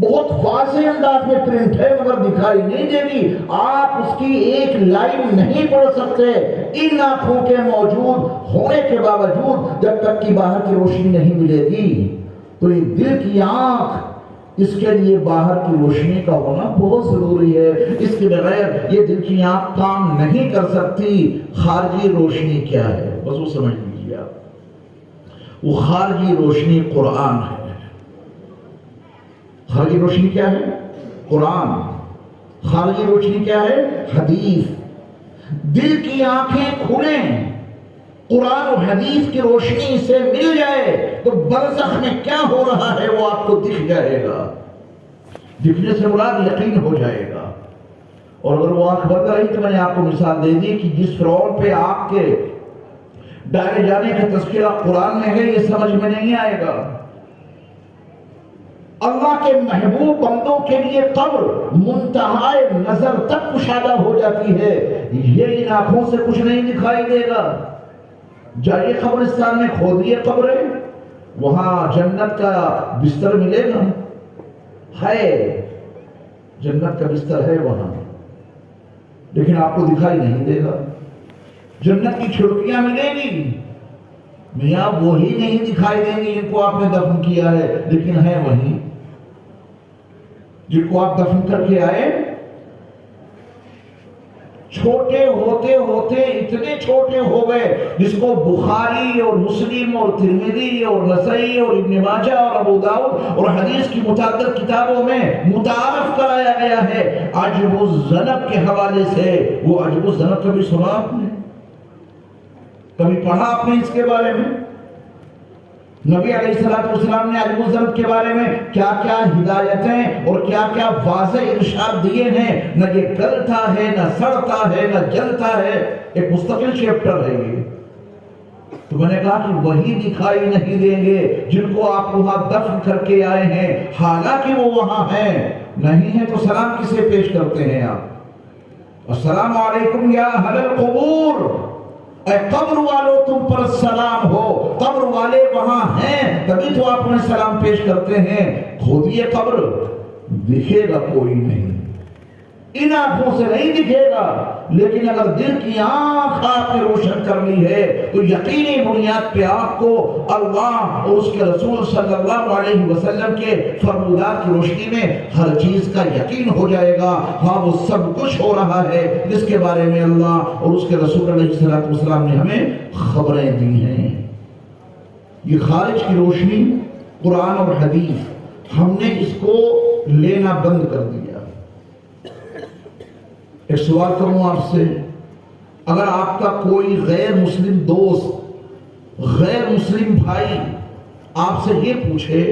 بہت واضح انداز میں پرنٹ ہے مگر دکھائی نہیں دے گی، آپ اس کی ایک لائن نہیں پڑھ سکتے ان آنکھوں کے موجود ہونے کے باوجود جب تک کہ باہر کی روشنی نہیں ملے گی۔ تو یہ دل کی آنکھ، اس کے لیے باہر کی روشنی کا ہونا بہت ضروری ہے، اس کے بغیر یہ دل کی آنکھ کام نہیں کر سکتی۔ خارجی روشنی کیا ہے بس وہ سمجھ لیجیے آپ، وہ خارجی روشنی قرآن ہے۔ خارجی روشنی کیا ہے؟ قرآن۔ خارجی روشنی کیا ہے؟ حدیث۔ دل کی آنکھیں کھلیں، قرآن و حدیث کی روشنی سے مل جائے تو برزخ میں کیا ہو رہا ہے وہ آپ کو دکھ جائے گا، دکھنے سے مراد یقین ہو جائے گا۔ اور اگر وہ آنکھ بند رہی تو میں نے آپ کو مثال دے دی کہ جس فرعون پہ آپ کے ڈالے جانے کا تذکرہ قرآن میں ہے یہ سمجھ میں نہیں آئے گا۔ اللہ کے محبوب بندوں کے لیے قبر منتہائے نظر تک مشاہدہ ہو جاتی ہے، یہ ان آنکھوں سے کچھ نہیں دکھائی دے گا۔ جائیے قبرستان میں کھودیے قبریں، وہاں جنت کا بستر ملے گا، ہے جنت کا بستر ہے وہاں، لیکن آپ کو دکھائی نہیں دے گا۔ جنت کی کھڑکیاں ملیں گی، میاں وہی نہیں دکھائی دیں گی جن کو آپ نے دفن کیا ہے، لیکن ہے وہی جن کو آپ دفن کر کے آئے۔ چھوٹے ہوتے ہوتے اتنے چھوٹے ہو گئے جس کو بخاری اور مسلم اور ترمذی اور نسائی اور ابن ماجہ اور ابو داؤد اور حدیث کی متعدد کتابوں میں متعارف کرایا گیا ہے عجب الذنب کے حوالے سے۔ وہ عجب الذنب کبھی سنا آپ نے؟ کبھی پڑھا آپ نے اس کے بارے میں؟ نبی علیہ السلام نے عجب الذنب کے بارے میں کیا کیا ہدایتیں اور کیا کیا واضح ارشاد دیے ہیں، نہ یہ گلتا ہے نہ سڑتا ہے نہ جلتا ہے، ایک مستقل چیپٹر ہے یہ۔ تو میں نے کہا کہ وہی دکھائی نہیں دیں گے جن کو آپ وہاں دفن کر کے آئے ہیں، حالانکہ وہ وہاں ہیں، نہیں ہے تو سلام کسے پیش کرتے ہیں آپ؟ السلام علیکم یا اہل القبور، اے قبر والو تم پر سلام ہو، قبر والے وہاں ہیں تبھی تو آپ انہیں سلام پیش کرتے ہیں۔ کھودیے قبر، دکھے گا کوئی نہیں، ان آنکھوں سے نہیں دکھے گا، لیکن اگر دل کی آنکھ آپ نے روشن کر لی ہے تو یقینی بنیاد پہ آپ کو اللہ اور اس کے رسول صلی اللہ علیہ وسلم کے فرمودات کی روشنی میں ہر چیز کا یقین ہو جائے گا۔ ہاں وہ سب کچھ ہو رہا ہے جس کے بارے میں اللہ اور اس کے رسول علیہ السلام نے ہمیں خبریں دی ہیں۔ یہ خارج کی روشنی قرآن اور حدیث، ہم نے اس کو لینا بند کر دیا۔ ایک سوال کروں آپ سے، اگر آپ کا کوئی غیر مسلم دوست، غیر مسلم بھائی آپ سے یہ پوچھے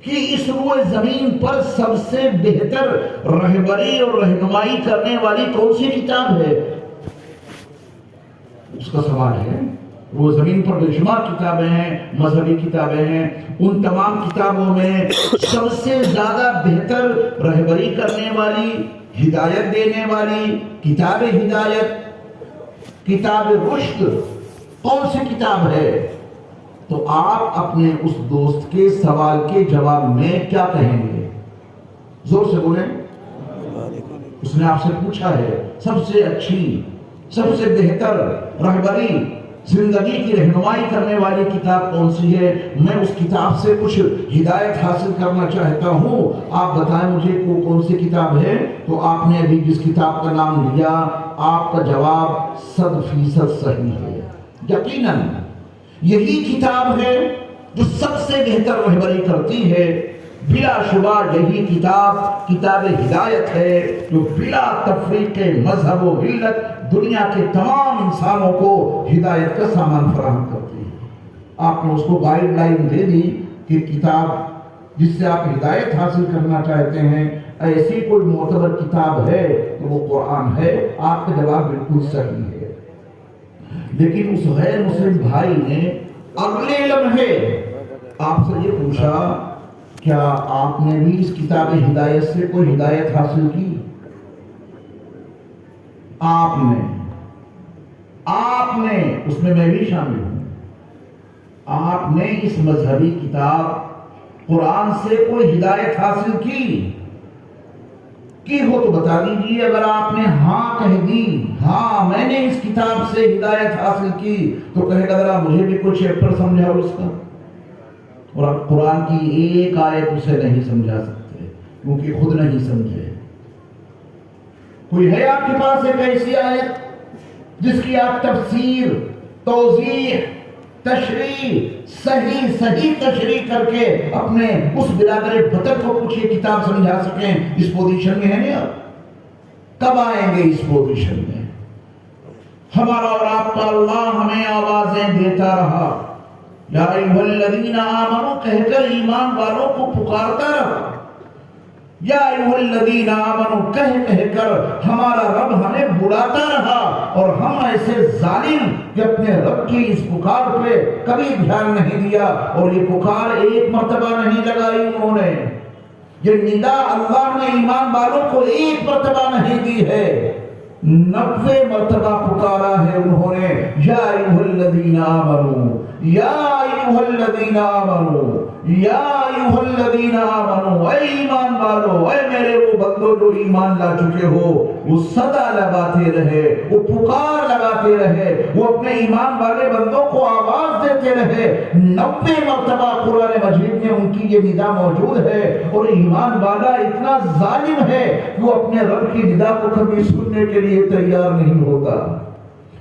کہ اس روئے زمین پر سب سے بہتر رہبری اور رہنمائی کرنے والی کون سی کتاب ہے؟ اس کا سوال ہے۔ وہ زمین پر بے شمار کتابیں ہیں، مذہبی کتابیں ہیں، ان تمام کتابوں میں سب سے زیادہ بہتر رہبری کرنے والی، ہدایت دینے والی کتاب ہدایت، کتاب رشد کون سی کتاب ہے؟ تو آپ اپنے اس دوست کے سوال کے جواب میں کیا کہیں گے؟ زور سے بولیں۔ اس نے آپ سے پوچھا ہے سب سے اچھی، سب سے بہتر رہبری، زندگی کی رہنمائی کرنے والی کتاب کون سی ہے؟ میں اس کتاب سے کچھ ہدایت حاصل کرنا چاہتا ہوں، آپ بتائیں مجھے وہ کون سی کتاب ہے؟ تو آپ نے ابھی جس کتاب کا نام لیا، آپ کا جواب 100% صحیح ہے۔ یقیناً یہی کتاب ہے جو سب سے بہتر رہبری کرتی ہے، بلا شبہ یہی کتاب کتاب ہدایت ہے جو بلا تفریق مذہب و ملت دنیا کے تمام انسانوں کو ہدایت کا سامان فراہم کرتی ہے۔ آپ نے اس کو گائیڈ لائن دے دی کہ کتاب جس سے آپ ہدایت حاصل کرنا چاہتے ہیں، ایسی کوئی معتبر کتاب ہے تو وہ قرآن ہے، آپ کا جواب بالکل صحیح ہے۔ لیکن اس غیر مسلم بھائی نے اگلے لمحے آپ سے یہ پوچھا، کیا آپ نے بھی اس کتاب ہدایت سے کوئی ہدایت حاصل کی؟ آپ نے اس میں بھی شامل ہوں، آپ نے اس مذہبی کتاب قرآن سے کوئی ہدایت حاصل کی ہو تو بتا دیجیے۔ اگر آپ نے ہاں کہہ دی، ہاں میں نے اس کتاب سے ہدایت حاصل کی، تو کہے گا ذرا مجھے بھی کوئی چیپٹر سمجھاؤ اس کا، اور آپ قرآن کی ایک آیت اسے نہیں سمجھا سکتے کیونکہ خود نہیں سمجھے۔ کوئی ہے آپ کے پاس ایک ایسی آیت جس کی آپ تفسیر، توضیح، تشریح، صحیح تشریح کر کے اپنے اس برادر بطر کو کچھ یہ کتاب سمجھا سکیں؟ اس پوزیشن میں ہے نہیں آپ؟ کب آئیں گے اس پوزیشن میں؟ ہمارا اور آپ کا اللہ ہمیں آوازیں دیتا رہا، یا ایھا الذین آمنوا کہہ کر ایمان والوں کو پکارتا رہا، یا ایھا الذین آمنوا کہہ کر ہمارا رب ہمیں بلاتا رہا، اور ہم ایسے ظالم کہ اپنے رب کی اس پکار پہ کبھی دھیان نہیں دیا، اور یہ پکار ایک مرتبہ نہیں لگائی انہوں نے، یہ ندا اللہ نے ایمان والوں کو ایک مرتبہ نہیں دی ہے، 90 مرتبہ پکارا ہے انہوں نے، یا ایھا الذین آمنوا، یا ایھا الذین آمنوا، یا ایھا الذین آمنوا، اے ایمان والو، اے میرے وہ بندو جو ایمان لا چکے ہو، وہ صدا لگاتے رہے، وہ پکار لگاتے رہے، وہ اپنے ایمان والے بندوں کو آواز دیتے رہے۔ 90 مرتبہ قرآن مجید میں ان کی یہ ندا موجود ہے، اور ایمان والا اتنا ظالم ہے کہ وہ اپنے رب کی ندا کو کبھی سننے کے لیے تیار نہیں ہوتا،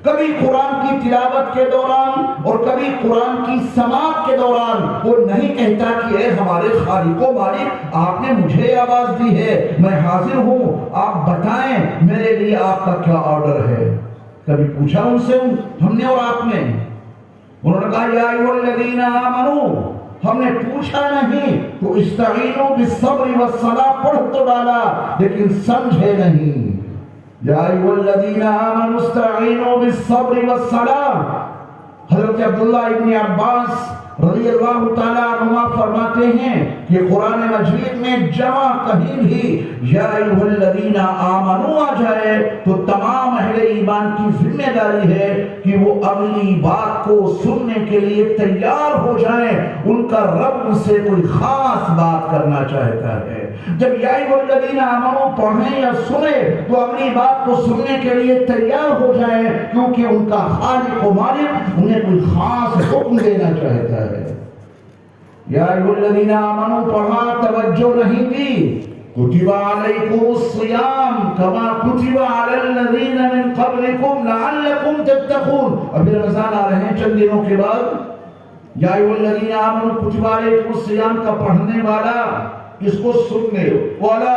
کبھی قرآن کی تلاوت کے دوران اور کبھی قرآن کی سماعت کے دوران وہ نہیں کہتا کہ اے ہمارے خالق و مالک، آپ نے مجھے آواز دی ہے، میں حاضر ہوں، آپ بتائیں میرے لیے آپ کا کیا آرڈر ہے۔ کبھی پوچھا ان سے ہم نے اور آپ نے؟ انہوں نے کہا یا ایھا الذین آمنوا، ہم نے پوچھا نہیں تو استعینوا بالصبر والصلاۃ پڑھ تو ڈالا لیکن سمجھے نہیں۔ یا ایھا الذین آمنوا استعینوا بالصبر والصلاۃ۔ حضرت عبداللہ ابن عباس رضی اللہ تعالیٰ عنہ فرماتے ہیں کہ قرآن مجید میں جہاں کہیں بھی یا ایھا الذین آمنوا آ جائے تو تمام اہل ایمان کی ذمہ داری ہے کہ وہ اگلی بات کو سننے کے لیے تیار ہو جائیں، ان کا رب ان سے کوئی خاص بات کرنا چاہتا ہے۔ جب یا ایھا الذین آمنوا پڑھیں یا سنیں تو اگلی بات کو سننے کے لیے تیار ہو جائیں، کیونکہ ان کا خالق و مالک انہیں کوئی خاص حکم دینا چاہتا ہے۔ یا ایھا الذین آمنوا پڑھا، توجہ نہیں دی، کتب علیکم الصیام کما کتب علی الذین من قبلکم لعلکم تتقون۔ ابھی رمضان آ رہے ہیں چند دنوں کے بعد، یا ایھا الذین آمنوا کتب علیکم الصیام کا پڑھنے والا اس کو سننے والا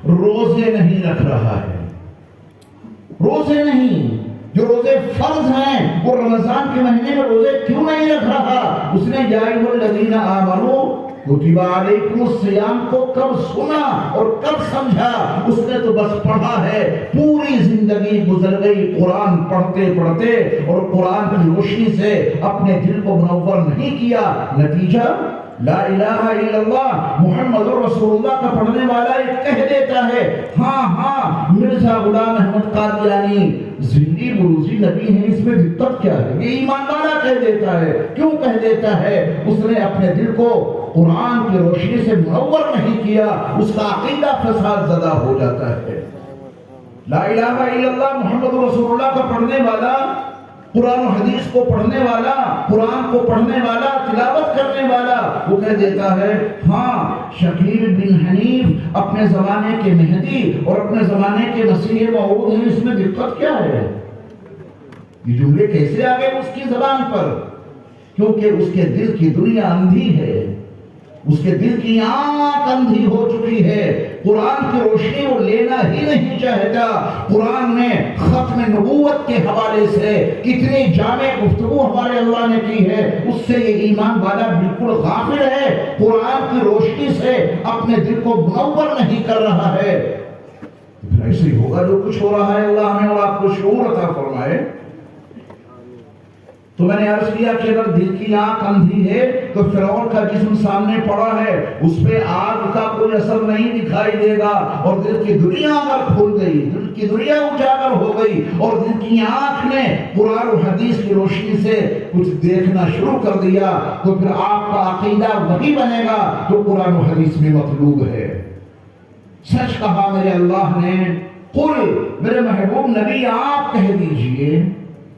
روزے نہیں رکھ رہا ہے، روزے نہیں، جو روزے فرض ہیں وہ رمضان کے مہینے میں روزے کیوں نہیں رکھ رہا؟ اس نے یا ایھا الذین آمنوا کتب علیکم الصیام کو کب سنا اور کب سمجھا؟ اس نے تو بس پڑھا ہے، پوری زندگی گزر گئی قرآن پڑھتے پڑھتے، اور قرآن کی روشنی سے اپنے دل کو منور نہیں کیا۔ نتیجہ لا الہ الا اللہ محمد رسول اللہ کا پڑھنے والا ایک کہہ دیتا ہے ہاں مرزا غلام احمد قادیانی زندگی بروزی نبی ہیں، اس میں دقت کیا ہے؟ یہ ایمان والا کہہ دیتا ہے۔ کیوں کہہ دیتا ہے؟ اس نے اپنے دل کو قرآن کی روشنی سے منور نہیں کیا، اس کا عقیدہ فساد زدہ ہو جاتا ہے۔ لا الہ الا اللہ محمد رسول اللہ کا پڑھنے والا، قرآن و حدیث کو پڑھنے والا، قرآن کو پڑھنے والا، تلاوت کرنے والا، وہ کہہ دیتا ہے ہاں شکیل بن حنیف اپنے زمانے کے مہدی اور اپنے زمانے کے مسیح موعود ہیں، اس میں دقت کیا ہے؟ یہ جملے کیسے آ گئے اس کی زبان پر؟ کیونکہ اس کے دل کی دنیا اندھی ہے، اس کے دل کی آنکھ اندھی ہو چکی ہے، قرآن کی روشنی وہ لینا ہی نہیں چاہتا۔ قرآن نے ختم نبوت کے حوالے سے کتنی جامع گفتگو ہمارے اللہ نے کی ہے، اس سے یہ ایمان والا بالکل غافل ہے، قرآن کی روشنی سے اپنے دل کو منور نہیں کر رہا ہے۔ پھر ایسے ہی ہوگا جو کچھ ہو رہا ہے، اللہ ہمیں اور آپ کو شعور عطا فرمائے۔ تو میں نے عرض کیا کہ اگر دل کی آنکھ اندھی ہے تو فرعون کا جسم سامنے پڑا ہے، اس پہ آگ کا کوئی اثر نہیں دکھائی دے گا، اور دل کی دنیا اگر کھل گئی، دل کی دنیا اجاگر ہو گئی اور دل کی آنکھ نے قرآن و حدیث کی روشنی سے کچھ دیکھنا شروع کر دیا، تو پھر آپ کا عقیدہ وہی بنے گا جو قرآن و حدیث میں مطلوب ہے۔ سچ کہا میرے اللہ نے، قل، میرے محبوب نبی آپ کہہ دیجئے۔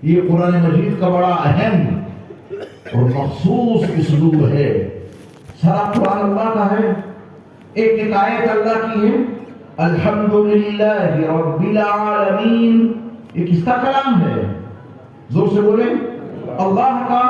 یہ قرآن مجید کا بڑا اہم اور مخصوص اسلوب ہے۔ سارا قرآن اللہ کا ہے، ایک آیت اللہ کی ہے، الحمدللہ رب العالمین، یہ کس کا کلام ہے؟ زور سے بولیں، اللہ کا۔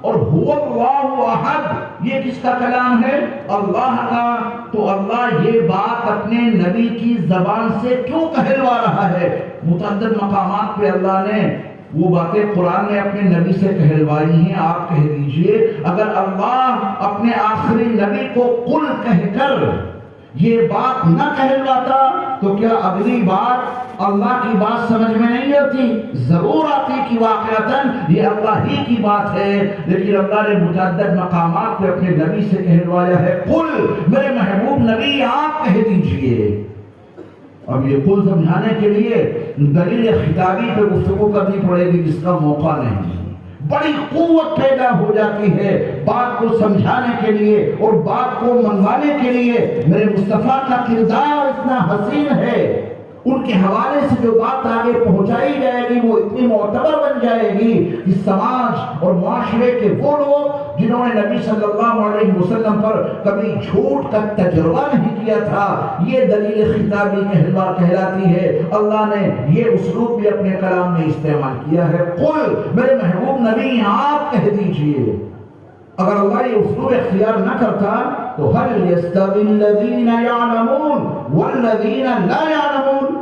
اور هو اللہ احد، یہ کس کا کلام ہے؟ اللہ کا۔ تو اللہ یہ بات اپنے نبی کی زبان سے کیوں کہلوا رہا ہے؟ متعدد مقامات پہ اللہ نے وہ باتیں قرآن نے اپنے نبی سے کہلوائی ہیں۔ آپ کہہ دیجئے، اگر اللہ اپنے آخری نبی کو قل کہہ کر یہ بات نہ کہلواتا تو کیا اگلی بات اللہ کی بات سمجھ میں نہیں آتی؟ ضرور آتی کہ واقعتاً یہ اللہ ہی کی بات ہے، لیکن اللہ نے متعدد مقامات پہ اپنے نبی سے کہلوایا ہے، قل، میرے محبوب نبی آپ کہہ دیجئے۔ اب یہ قل سمجھانے کے لیے دلیل خطابی پہ گفتگو کرنی پڑے گی، جس کا موقع نہیں۔ بڑی قوت پیدا ہو جاتی ہے بات کو سمجھانے کے لیے اور بات کو منوانے کے لیے۔ میرے مصطفیٰ کا کردار اتنا حسین ہے، ان کے حوالے سے جو بات آگے پہنچائی جائے گی وہ اتنی معتبر بن جائے گی کہ سماج اور معاشرے کے وہ لوگ جنہوں نے نبی صلی اللہ علیہ وسلم پر کبھی جھوٹ کا تجربہ نہیں کیا تھا، یہ دلیل خطابی کہلاتی ہے۔ اللہ نے یہ اسلوب بھی اپنے کلام میں استعمال کیا ہے، قل، میرے محبوب نبی آپ کہہ دیجئے۔ اگر اللہ یہ اسلوب اختیار نہ کرتا تو هل يستوي الذين يعلمون والذين لا يعلمون،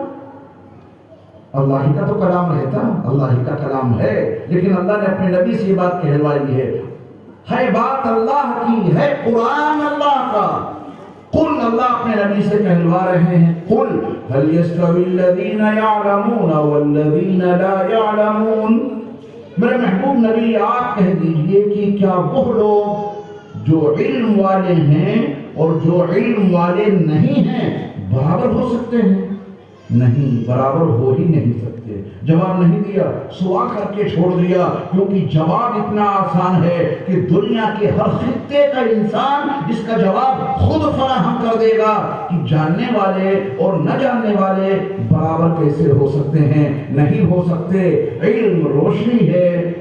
اللہ ہی کا تو کلام رہتا، اللہ ہی کا کلام ہے، لیکن اللہ نے اپنے نبی سے یہ بات کہلوائی ہے بات اللہ کی ہے، قرآن اللہ کا۔ قل، اللہ اپنے نبی سے کہلوا رہے ہیں، قل هل يستوي الذين يعلمون والذين لا يعلمون، میرے محبوب نبی آپ کہہ دیجئے کہ کیا وہ لوگ جو علم والے ہیں اور جو علم والے نہیں ہیں برابر ہو سکتے ہیں؟ نہیں، برابر ہو ہی نہیں سکتے۔ جواب نہیں دیا، سوال کر کے چھوڑ دیا، کیونکہ جواب اتنا آسان ہے کہ دنیا کے ہر خطے کا انسان اس کا جواب خود فراہم کر دے گا کہ جاننے والے اور نہ جاننے والے برابر کیسے ہو سکتے ہیں؟ نہیں ہو سکتے۔ علم روشنی ہے،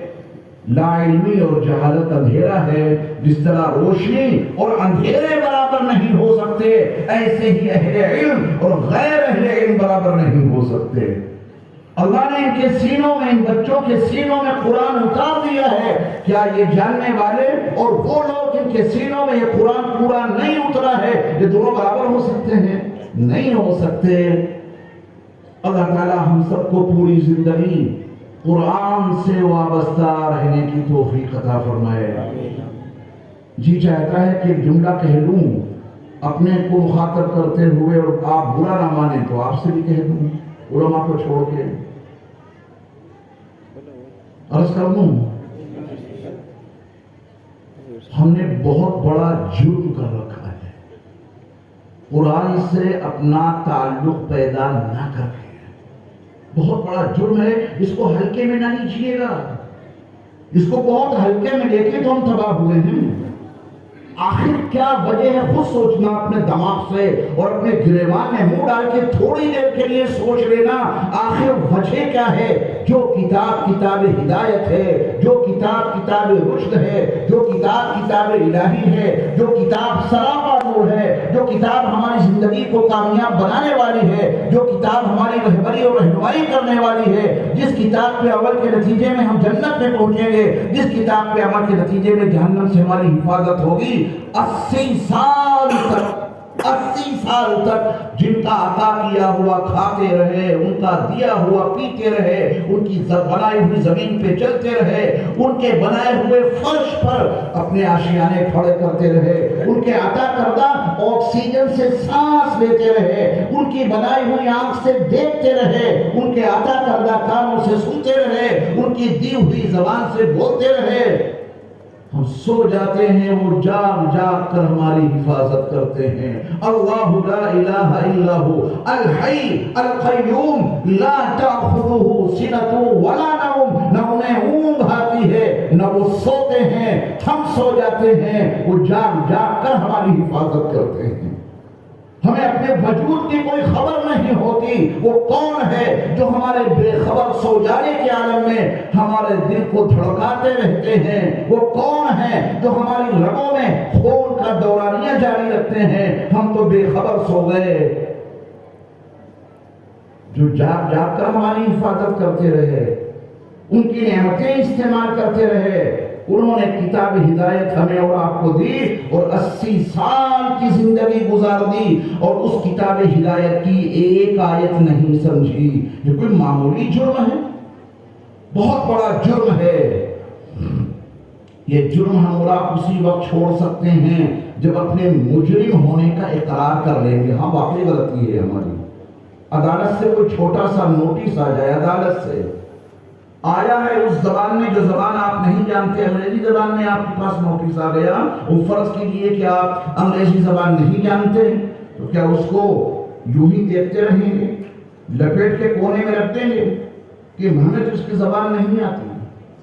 لا علمی اور جہالت اندھیرا ہے۔ جس طرح روشنی اور اندھیرے برابر نہیں ہو سکتے، ایسے ہی اہل علم اور غیر اہل علم برابر نہیں ہو سکتے۔ اللہ نے ان کے سینوں میں، ان بچوں کے سینوں میں قرآن اتار دیا ہے، کیا یہ جاننے والے اور وہ لوگ جن کے سینوں میں یہ قرآن پورا نہیں اترا ہے، یہ دونوں برابر ہو سکتے ہیں؟ نہیں ہو سکتے۔ اللہ تعالی ہم سب کو پوری زندگی قرآن سے وابستہ رہنے کی توفیق عطا فرمائے۔ جی چاہتا ہے کہ ایک جملہ کہہ لوں اپنے کو مخاطب کرتے ہوئے، اور آپ برا نہ مانیں تو آپ سے بھی کہہ دوں، علماء کو چھوڑ کے عرض کر دوں، ہم نے بہت بڑا جرم کر رکھا ہے، قرآن سے اپنا تعلق پیدا نہ کر کے۔ بہت بڑا جرم ہے، اس کو ہلکے میں نہ لیجیے گا، اس کو بہت ہلکے میں لے کے تو ہم تباہ ہوئے ہیں۔ آخر کیا وجہ ہے؟ خود سوچنا اپنے دماغ سے اور اپنے گریبان میں منہ ڈال کے تھوڑی دیر کے لیے سوچ لینا، آخر وجہ کیا ہے؟ جو کتاب کتاب ہدایت ہے، جو کتاب کتاب رشد ہے، جو کتاب کتاب الہی ہے، جو کتاب سراپا نور ہے، جو کتاب ہماری زندگی کو کامیاب بنانے والی ہے، جو کتاب ہماری رہبری اور رہنمائی کرنے والی ہے، جس کتاب کے عمل کے نتیجے میں ہم جنت میں پہنچیں گے، جس کتاب کے عمل کے نتیجے میں جہنم سے ہماری حفاظت ہوگی۔ 80 سال تک 80 سال تک جن کا عطا کیا ہوا کھاتے رہے، ان کا دیا ہوا پیتے رہے، ان کی بنائی ہوئی زمین پہ چلتے رہے، ان کے بنائے ہوئے فرش پر اپنے آشیانے کھڑے کرتے رہے، ان کے عطا کردہ آکسیجن سے سانس لیتے رہے، ان کی بنائی ہوئی آنکھ سے دیکھتے رہے، ان کے عطا کردہ کانوں سے سنتے رہے، ان کی دی ہوئی زبان سے بولتے رہے۔ ہم سو جاتے ہیں، وہ جاگ جاگ کر ہماری حفاظت کرتے ہیں۔ اللہ لا الہ الا ہو الحی القیوم لا تأخذہ سنۃ ولا نوم، نہ انہیں اونگ آتی ہے نہ وہ سوتے ہیں، ہم سو جاتے ہیں، وہ جاگ جاگ کر ہماری حفاظت کرتے ہیں۔ ہمیں اپنے وجود کی کوئی خبر نہیں ہوتی، وہ کون ہے جو ہمارے بے خبر سو جانے کے عالم میں ہمارے دل کو دھڑکاتے رہتے ہیں؟ وہ کون ہے جو ہماری رگوں میں خون کا دورانیہ جاری رکھتے ہیں؟ ہم تو بے خبر سو گئے۔ جو جاگ جاگ کر ہماری حفاظت کرتے رہے، ان کی نعمتیں استعمال کرتے رہے، انہوں نے کتاب ہدایت ہمیں اور آپ کو دی اور 80 سال کی زندگی گزار دی اور اس کتاب ہدایت کی ایک آیت نہیں سمجھی۔ یہ کوئی معمولی جرم ہے؟ بہت بڑا جرم ہے۔ یہ جرم ہم اور آپ اسی وقت چھوڑ سکتے ہیں جب اپنے مجرم ہونے کا اقرار کر لیں گے۔ ہاں واقعی غلطی ہے ہماری، عدالت سے کوئی چھوٹا سا نوٹس آ جائے، عدالت سے آیا ہے اس زبان میں جو زبان آپ نہیں جانتے، انگریزی زبان میں آپ کے پاس نوٹس آ گیا، وہ فرض کیجئے کہ آپ انگریزی زبان نہیں جانتے، تو کیا اس کو یوں ہی دیکھتے رہیں گے، لپیٹ کے کونے میں رکھ دیں گے کہ ہمیں تو اس کی زبان نہیں آتی،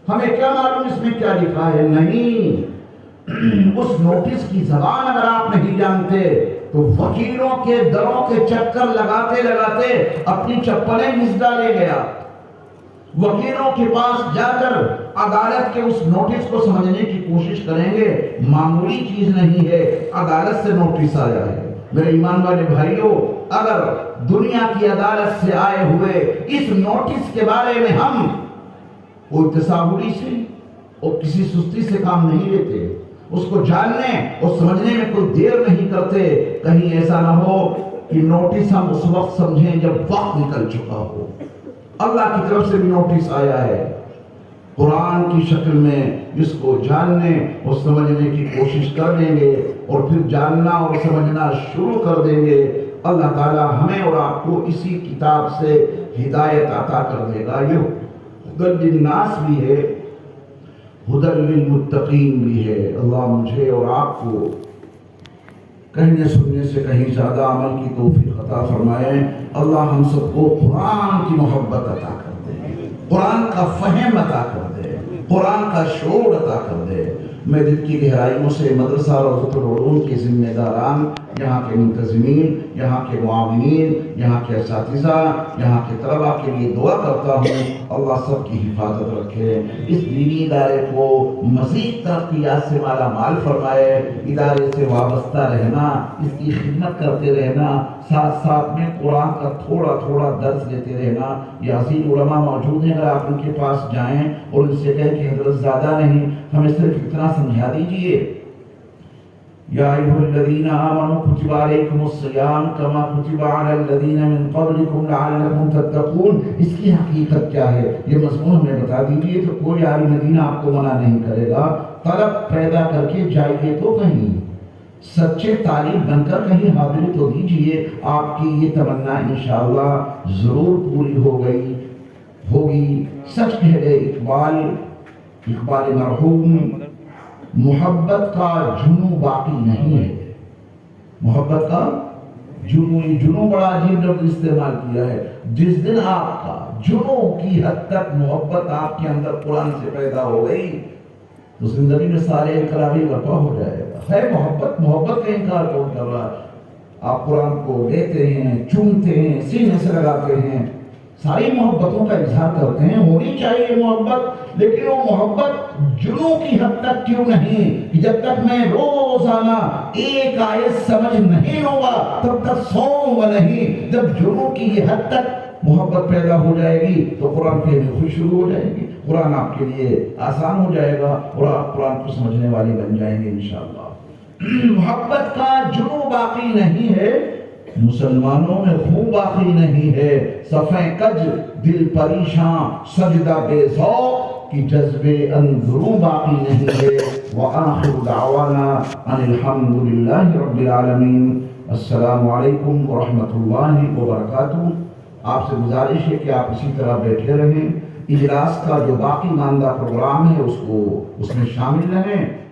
ہمیں کیا معلوم اس میں کیا لکھا ہے؟ نہیں، اس نوٹس کی زبان اگر آپ نہیں جانتے تو وکیلوں کے دروں کے چکر لگاتے لگاتے اپنی چپلیں گھس ڈالے گیا۔ وکیلوں کے پاس جا کر عدالت کے اس نوٹس کو سمجھنے کی کوشش کریں گے، معمولی چیز نہیں ہے، عدالت سے نوٹس آیا ہے۔ میرے ایمان والے بھائیوں، اگر دنیا کی عدالت سے آئے ہوئے اس نوٹس کے بارے میں ہم کوئی تصاوری سے اور کسی سستی سے کام نہیں لیتے، اس کو جاننے اور سمجھنے میں کوئی دیر نہیں کرتے، کہیں ایسا نہ ہو کہ نوٹس ہم اس وقت سمجھیں جب وقت نکل چکا ہو۔ اللہ کی طرف سے بھی نوٹس آیا ہے، قرآن کی شکل میں اس کو جاننے اور سمجھنے کی کوشش کر دیں گے اور پھر جاننا اور سمجھنا شروع کر دیں گے، اللہ تعالی ہمیں اور آپ کو اسی کتاب سے ہدایت عطا کر دے گا۔ یہ ہدی للناس بھی ہے، ہدی للمتقین بھی ہے۔ اللہ مجھے اور آپ کو کہنے سننے سے کہیں زیادہ عمل کی توفیق عطا فرمائے۔ اللہ ہم سب کو قرآن کی محبت عطا کر دے، قرآن کا فہم عطا کر دے، قرآن کا شعور عطا کر دے۔ میں دل کی گہرائیوں سے مدرسہ روضۃ العلوم کے ذمہ داران، یہاں کے منتظمین، یہاں کے معاونین، یہاں کے اساتذہ، یہاں کے طلباء کے لیے دعا کرتا ہوں، اللہ سب کی حفاظت رکھے، اس دینی ادارے کو مزید ترقیات سے مالا مال فرمائے، ادارے سے وابستہ رہنا، اس کی خدمت کرتے رہنا، ساتھ ساتھ میں قرآن کا تھوڑا تھوڑا درس لیتے رہنا۔ یہ عظیم علماء موجود ہیں، اگر آپ ان کے پاس جائیں اور ان سے کہیں کہ حضرت زیادہ نہیں، ہمیں صرف اتنا سمجھا دیجئے، یا ایھا الذین آمنوا کتب علیکم الصیام کما کتب علی الذین من قبلکم لعلکم تتقون، اس کی حقیقت کیا ہے یہ مضمون ہمیں بتا دیجئے، تو کوئی عالم دین آپ کو منع نہیں کرے گا۔ طلب پیدا کر کے جائیے تو کہیں، سچے طالب بن کر کہیں حاضری تو دیجئے، آپ کی یہ تمنا انشاءاللہ ضرور پوری ہوگی۔ سچ کہہ رہے اقبال مرحوم، محبت کا جنوں باقی نہیں ہے، محبت کا جنوں، یہ جنوں بڑا عجیب لفظ استعمال کیا ہے۔ جس دن آپ کا جنوں کی حد تک محبت آپ کے اندر قرآن سے پیدا ہو گئی تو زندگی میں سارے انقلابی برپا ہو جائے گا۔ ہے محبت کا انکار کون کر رہا ہے؟ آپ قرآن کو لیتے ہیں، چومتے ہیں، سینے سے لگاتے ہیں، ساری محبتوں کا اظہار کرتے ہیں، ہونی چاہیے محبت، لیکن وہ محبت جنوں کی حد تک کیوں نہیں کہ جب تک میں روزانہ ایک آیت سمجھ نہیں لوں گا تب تک سوؤں گا نہیں۔ جب جنوں کی یہ حد تک محبت پیدا ہو جائے گی تو قرآن پہ بھی خوش شروع ہو جائے گی، قرآن آپ کے لیے آسان ہو جائے گا اور آپ قرآن کو سمجھنے والے بن جائیں گے انشاءاللہ۔ محبت کا جنون باقی نہیں ہے، مسلمانوں میں خون باقی نہیں ہے، صفیں کج دل پریشان سجدہ بے ذوق کی جذبے اندروں باقی نہیں ہے۔ وآخر دعوانا ان الحمدللہ رب العالمین۔ السلام علیکم ورحمۃ اللہ وبرکاتہ۔ آپ سے گزارش ہے کہ آپ اسی طرح بیٹھے رہیں، اجلاس کا جو باقی ماندہ پروگرام ہے اس میں شامل رہیں۔